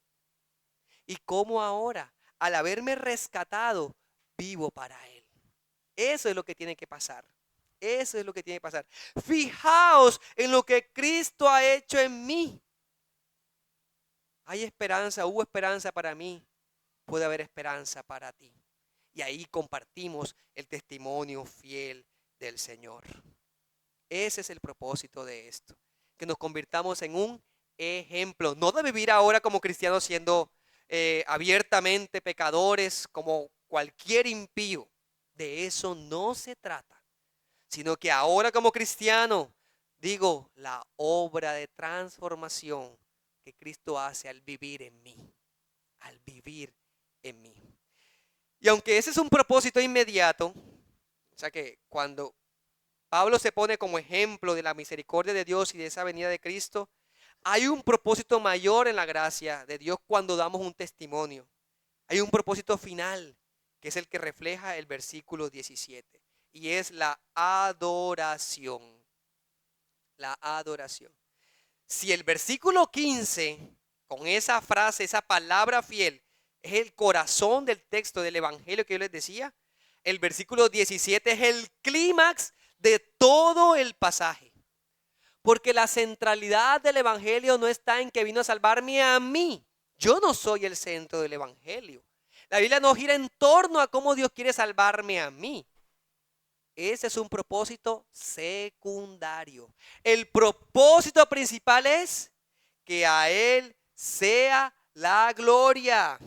Y cómo ahora, al haberme rescatado, vivo para Él. Eso es lo que tiene que pasar. Eso es lo que tiene que pasar. Fijaos en lo que Cristo ha hecho en mí. Hay esperanza, hubo esperanza para mí. Puede haber esperanza para ti. Y ahí compartimos el testimonio fiel del Señor. Ese es el propósito de esto, que nos convirtamos en un ejemplo, no de vivir ahora como cristianos siendo abiertamente pecadores como cualquier impío. De eso no se trata, sino que ahora como cristiano, digo, la obra de transformación que Cristo hace al vivir en mí, al vivir en mí. Y aunque ese es un propósito inmediato, o sea que cuando Pablo se pone como ejemplo de la misericordia de Dios y de esa venida de Cristo, hay un propósito mayor en la gracia de Dios cuando damos un testimonio. Hay un propósito final, que es el que refleja el versículo 17, y es la adoración. La adoración. Si el versículo 15, con esa frase, esa palabra fiel, es el corazón del texto del evangelio que yo les decía, el versículo 17 es el clímax de todo el pasaje. Porque la centralidad del evangelio no está en que vino a salvarme a mí. Yo no soy el centro del evangelio. La Biblia no gira en torno a cómo Dios quiere salvarme a mí. Ese es un propósito secundario. El propósito principal es que a Él sea la gloria.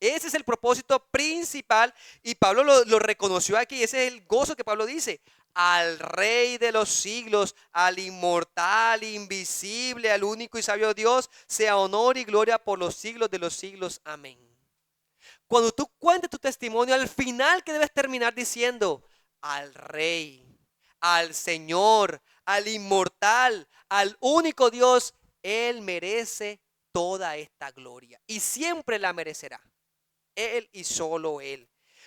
Ese es el propósito principal y Pablo lo reconoció aquí. Ese es el gozo que Pablo dice. Al Rey de los siglos, al inmortal, invisible, al único y sabio Dios, sea honor y gloria por los siglos de los siglos. Amén. Cuando tú cuentes tu testimonio, al final, ¿qué debes terminar diciendo? Al Rey, al Señor, al inmortal, al único Dios, Él merece toda esta gloria y siempre la merecerá. Él y solo Él.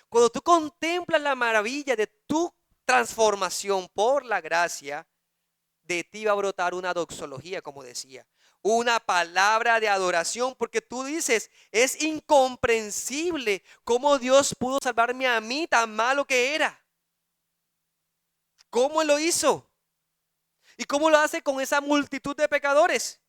Cuando tú contemplas la maravilla de tu transformación por la gracia, de ti va a brotar una doxología, como decía. Una palabra de adoración, porque tú dices, es incomprensible cómo Dios pudo salvarme a mí tan malo que era. ¿Cómo Él lo hizo? ¿Y cómo lo hace con esa multitud de pecadores?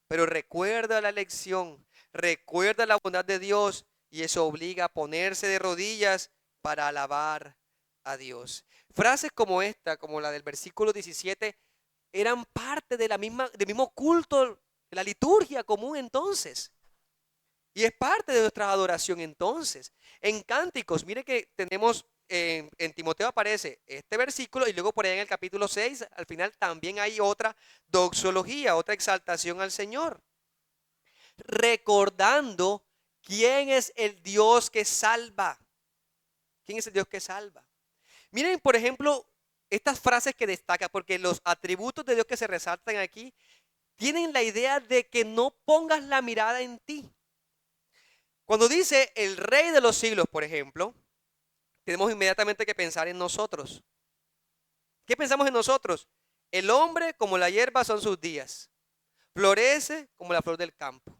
Pero recuerda la lección, recuerda la bondad de Dios y eso obliga a ponerse de rodillas para alabar a Dios. Frases como esta, como la del versículo 17, eran parte de del mismo culto, de la liturgia común entonces. Y es parte de nuestra adoración entonces. En Cánticos, mire que tenemos, en Timoteo aparece este versículo y luego por ahí en el capítulo 6, al final también hay otra doxología, otra exaltación al Señor. Recordando quién es el Dios que salva. ¿Quién es el Dios que salva? Miren, por ejemplo, estas frases que destaca, porque los atributos de Dios que se resaltan aquí tienen la idea de que no pongas la mirada en ti. Cuando dice el Rey de los siglos, por ejemplo, tenemos inmediatamente que pensar en nosotros. ¿Qué pensamos en nosotros? El hombre como la hierba son sus días. Florece como la flor del campo.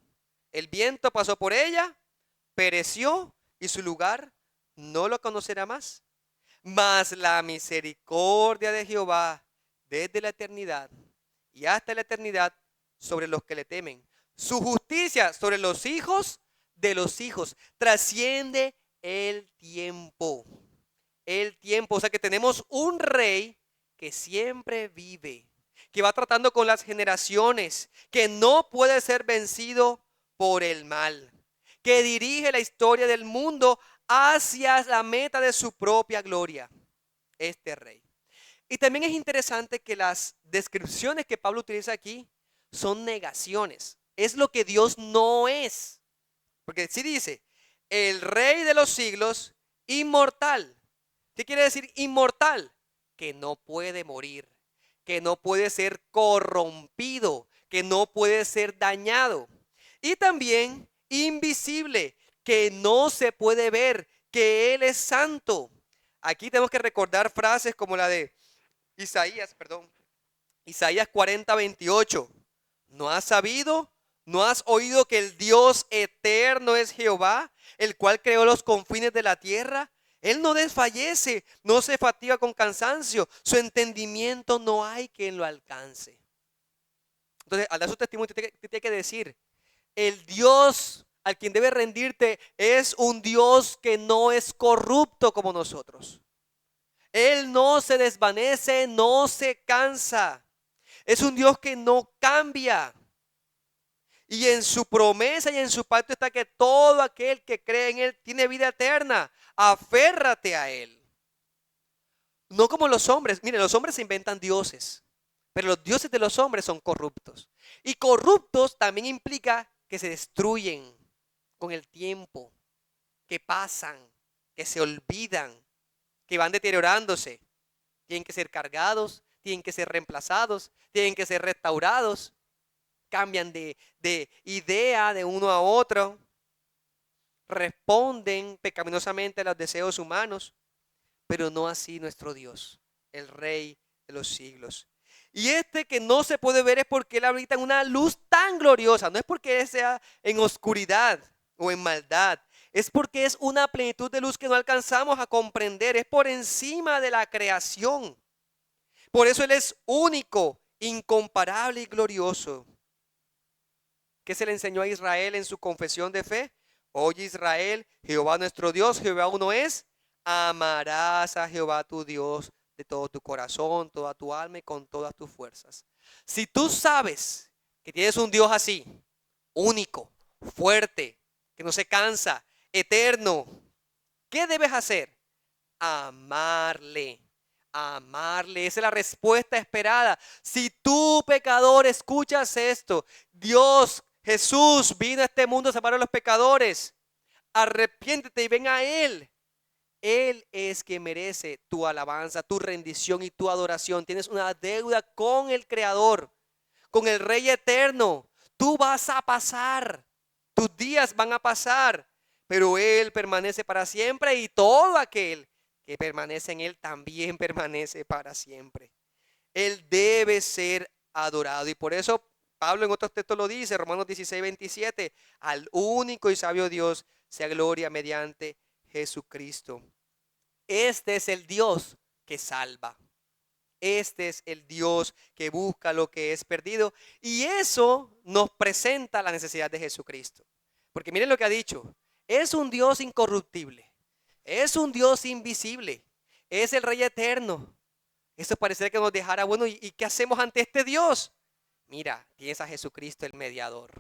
El viento pasó por ella, pereció y su lugar no lo conocerá más. Mas la misericordia de Jehová desde la eternidad y hasta la eternidad sobre los que le temen. Su justicia sobre los hijos de los hijos trasciende el tiempo. El tiempo, o sea que tenemos un rey que siempre vive, que va tratando con las generaciones, que no puede ser vencido por el mal, que dirige la historia del mundo hacia la meta de su propia gloria, este rey. Y también es interesante que las descripciones que Pablo utiliza aquí son negaciones. Es lo que Dios no es. Porque si dice, el Rey de los siglos, inmortal. ¿Qué quiere decir inmortal? Que no puede morir, que no puede ser corrompido, que no puede ser dañado. Y también invisible, que no se puede ver, que Él es santo. Aquí tenemos que recordar frases como la de Isaías 40:28. ¿No has sabido? ¿No has oído que el Dios eterno es Jehová, el cual creó los confines de la tierra? Él no desfallece, no se fatiga con cansancio, su entendimiento no hay quien lo alcance. Entonces, al dar su testimonio, usted tiene que decir, el Dios al quien debe rendirte es un Dios que no es corrupto como nosotros. Él no se desvanece, no se cansa. Es un Dios que no cambia. Y en su promesa y en su pacto está que todo aquel que cree en Él tiene vida eterna. Aférrate a Él. No como los hombres. Miren, los hombres se inventan dioses. Pero los dioses de los hombres son corruptos. Y corruptos también implica que se destruyen con el tiempo, que pasan, que se olvidan, que van deteriorándose. Tienen que ser cargados, tienen que ser reemplazados, tienen que ser restaurados. Cambian de idea de uno a otro. Responden pecaminosamente a los deseos humanos. Pero no así nuestro Dios, el Rey de los siglos. Y este que no se puede ver es porque Él habita en una luz tan gloriosa. No es porque Él sea en oscuridad o en maldad. Es porque es una plenitud de luz que no alcanzamos a comprender. Es por encima de la creación. Por eso Él es único, incomparable y glorioso. ¿Qué se le enseñó a Israel en su confesión de fe? Oye Israel, Jehová nuestro Dios, Jehová uno es. Amarás a Jehová tu Dios de todo tu corazón, toda tu alma y con todas tus fuerzas. Si tú sabes que tienes un Dios así, único, fuerte, que no se cansa, eterno, ¿qué debes hacer? Amarle. Amarle. Esa es la respuesta esperada. Si tú, pecador, escuchas esto, Dios, Jesús, vino a este mundo a salvar a los pecadores. Arrepiéntete y ven a Él. Él es quien merece tu alabanza, tu rendición y tu adoración. Tienes una deuda con el Creador, con el Rey eterno. Tú vas a pasar, tus días van a pasar, pero Él permanece para siempre y todo aquel que permanece en Él también permanece para siempre. Él debe ser adorado y por eso Pablo en otros textos lo dice, Romanos 16:27, al único y sabio Dios sea gloria mediante Jesucristo. Este es el Dios que salva. Este es el Dios que busca lo que es perdido. Y eso nos presenta la necesidad de Jesucristo. Porque miren lo que ha dicho. Es un Dios incorruptible. Es un Dios invisible. Es el Rey eterno. Eso parece que nos dejara, bueno, ¿y qué hacemos ante este Dios? Mira, tienes a Jesucristo el mediador.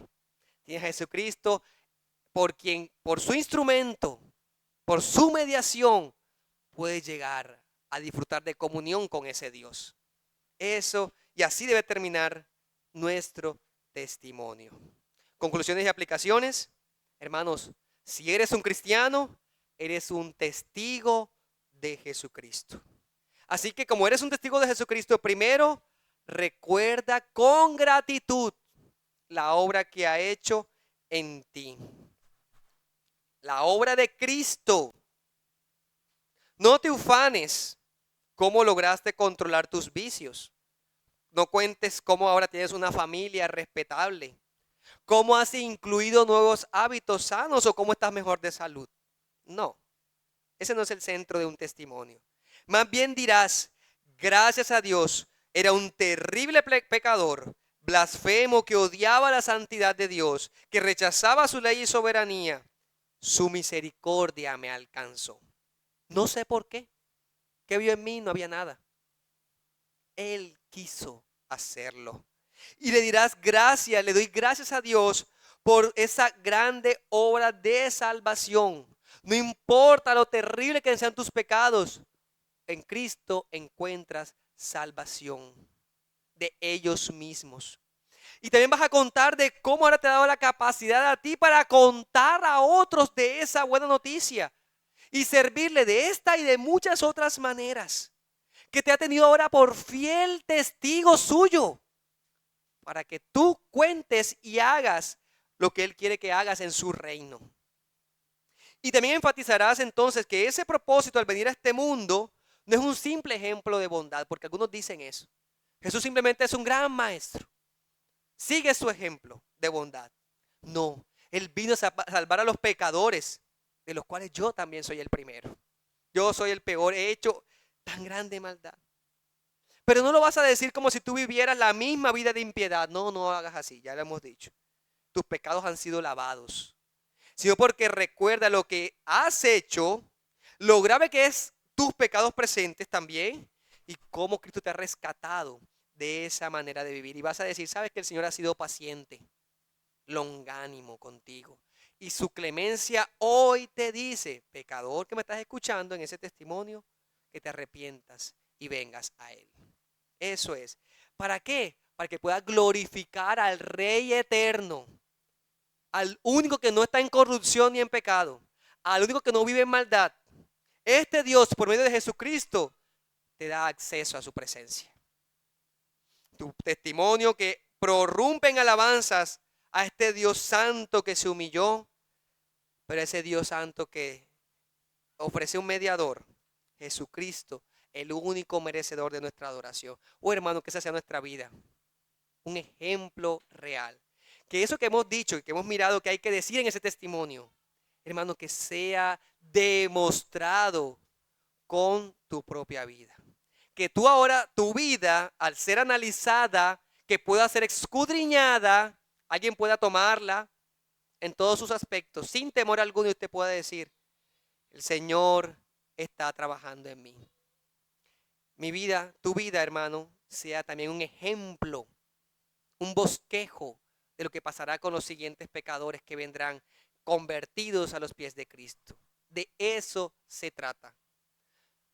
Tienes a Jesucristo por quien, por su instrumento, por su mediación, puedes llegar a disfrutar de comunión con ese Dios. Eso, y así debe terminar nuestro testimonio. Conclusiones y aplicaciones. Hermanos, si eres un cristiano, eres un testigo de Jesucristo. Así que como eres un testigo de Jesucristo, primero recuerda con gratitud la obra que ha hecho en ti. La obra de Cristo. No te ufanes cómo lograste controlar tus vicios. No cuentes cómo ahora tienes una familia respetable. Cómo has incluido nuevos hábitos sanos o cómo estás mejor de salud. No, ese no es el centro de un testimonio. Más bien dirás, gracias a Dios, era un terrible pecador, blasfemo que odiaba la santidad de Dios, que rechazaba su ley y soberanía. Su misericordia me alcanzó. No sé por qué. ¿Qué vio en mí? No había nada. Él quiso hacerlo. Y le dirás gracias, le doy gracias a Dios por esa grande obra de salvación. No importa lo terrible que sean tus pecados, en Cristo encuentras salvación de ellos mismos. Y también vas a contar de cómo ahora te ha dado la capacidad a ti para contar a otros de esa buena noticia y servirle de esta y de muchas otras maneras que te ha tenido ahora por fiel testigo suyo, para que tú cuentes y hagas lo que Él quiere que hagas en su reino. Y también enfatizarás entonces que ese propósito al venir a este mundo no es un simple ejemplo de bondad, porque algunos dicen eso. Jesús simplemente es un gran maestro. Sigue su ejemplo de bondad. No, Él vino a salvar a los pecadores, de los cuales yo también soy el primero. Yo soy el peor, he hecho tan grande maldad. Pero no lo vas a decir como si tú vivieras la misma vida de impiedad. No, no hagas así, ya lo hemos dicho. Tus pecados han sido lavados. Sino porque recuerda lo que has hecho, lo grave que es tus pecados presentes también y cómo Cristo te ha rescatado de esa manera de vivir. Y vas a decir, sabes que el Señor ha sido paciente, longánimo contigo. Y su clemencia hoy te dice, pecador que me estás escuchando en ese testimonio, que te arrepientas y vengas a Él. Eso es. ¿Para qué? Para que pueda glorificar al Rey eterno, al único que no está en corrupción ni en pecado, al único que no vive en maldad. Este Dios, por medio de Jesucristo, te da acceso a su presencia. Tu testimonio que prorrumpe en alabanzas a este Dios santo que se humilló, pero ese Dios santo que ofrece un mediador, Jesucristo, el único merecedor de nuestra adoración. Oh hermano, que esa sea nuestra vida, un ejemplo real. Que eso que hemos dicho y que hemos mirado que hay que decir en ese testimonio, hermano, que sea demostrado con tu propia vida. Que tú ahora, tu vida, al ser analizada, que pueda ser escudriñada, alguien pueda tomarla en todos sus aspectos, sin temor alguno, y usted pueda decir, el Señor está trabajando en mí. Mi vida, tu vida, hermano, sea también un ejemplo, un bosquejo de lo que pasará con los siguientes pecadores que vendrán convertidos a los pies de Cristo. De eso se trata.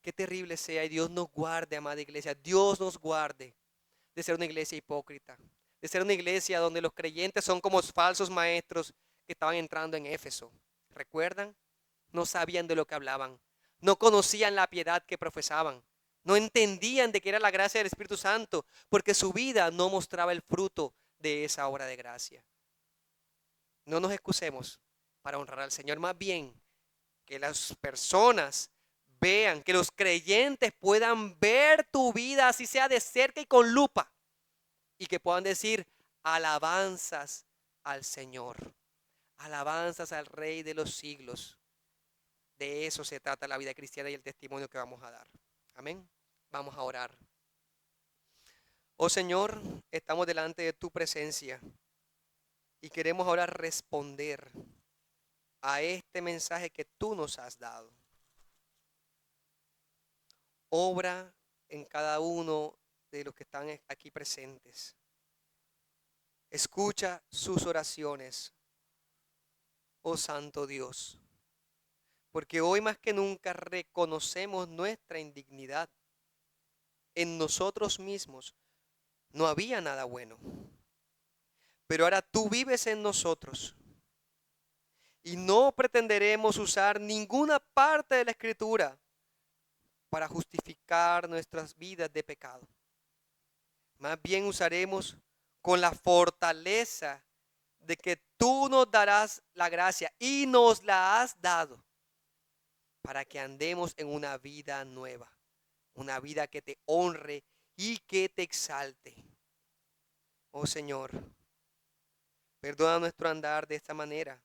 Qué terrible sea y Dios nos guarde, amada iglesia. Dios nos guarde de ser una iglesia hipócrita, de ser una iglesia donde los creyentes son como falsos maestros que estaban entrando en Éfeso. ¿Recuerdan? No sabían de lo que hablaban, no conocían la piedad que profesaban, no entendían de qué era la gracia del Espíritu Santo, porque su vida no mostraba el fruto de esa obra de gracia. No nos excusemos para honrar al Señor, más bien que las personas vean, que los creyentes puedan ver tu vida, así sea de cerca y con lupa, y que puedan decir alabanzas al Señor, alabanzas al Rey de los siglos. De eso se trata la vida cristiana y el testimonio que vamos a dar. Amén. Vamos a orar. Oh Señor, estamos delante de tu presencia y queremos ahora responder a este mensaje que tú nos has dado. Obra en cada uno de los que están aquí presentes. Escucha sus oraciones, oh Santo Dios, porque hoy más que nunca reconocemos nuestra indignidad. En nosotros mismos no había nada bueno, pero ahora tú vives en nosotros y no pretenderemos usar ninguna parte de la Escritura para justificar nuestras vidas de pecado. Más bien usaremos con la fortaleza de que tú nos darás la gracia y nos la has dado para que andemos en una vida nueva, una vida que te honre y que te exalte. Oh Señor, perdona nuestro andar de esta manera.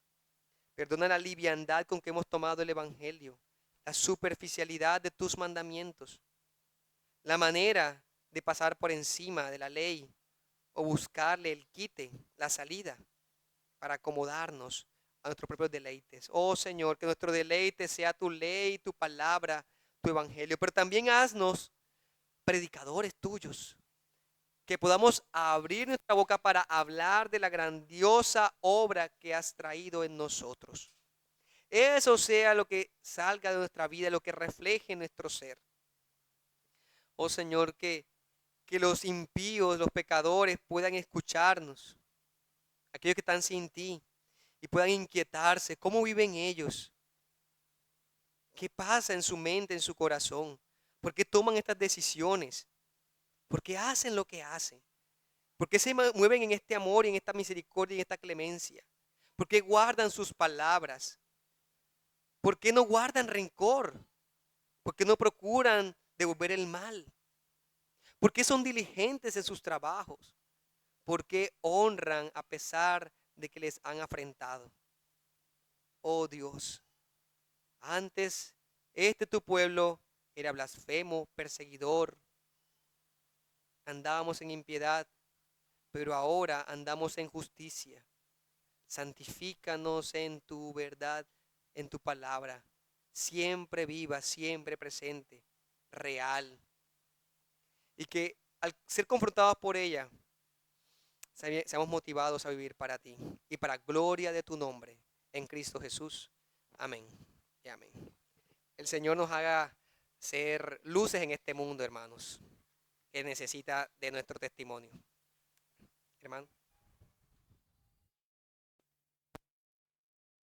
Perdona la liviandad con que hemos tomado el Evangelio, la superficialidad de tus mandamientos, la manera de pasar por encima de la ley o buscarle el quite, la salida, para acomodarnos a nuestros propios deleites. Oh Señor, que nuestro deleite sea tu ley, tu palabra, tu evangelio, pero también haznos predicadores tuyos, que podamos abrir nuestra boca para hablar de la grandiosa obra que has traído en nosotros. Eso sea lo que salga de nuestra vida, lo que refleje nuestro ser. Oh Señor, que los impíos, los pecadores puedan escucharnos, aquellos que están sin ti, y puedan inquietarse. ¿Cómo viven ellos? ¿Qué pasa en su mente, en su corazón? ¿Por qué toman estas decisiones? ¿Por qué hacen lo que hacen? ¿Por qué se mueven en este amor y en esta misericordia y en esta clemencia? ¿Por qué guardan sus palabras? ¿Por qué no guardan rencor? ¿Por qué no procuran devolver el mal? ¿Por qué son diligentes en sus trabajos? ¿Por qué honran a pesar de que les han afrentado? Oh Dios, antes este tu pueblo era blasfemo, perseguidor, andábamos en impiedad, pero ahora andamos en justicia. Santifícanos en tu verdad, en tu palabra, siempre viva, siempre presente, real. Y que al ser confrontados por ella, seamos motivados a vivir para ti y para gloria de tu nombre, en Cristo Jesús. Amén y amén. El Señor nos haga ser luces en este mundo, hermanos. que necesita de nuestro testimonio. Hermano.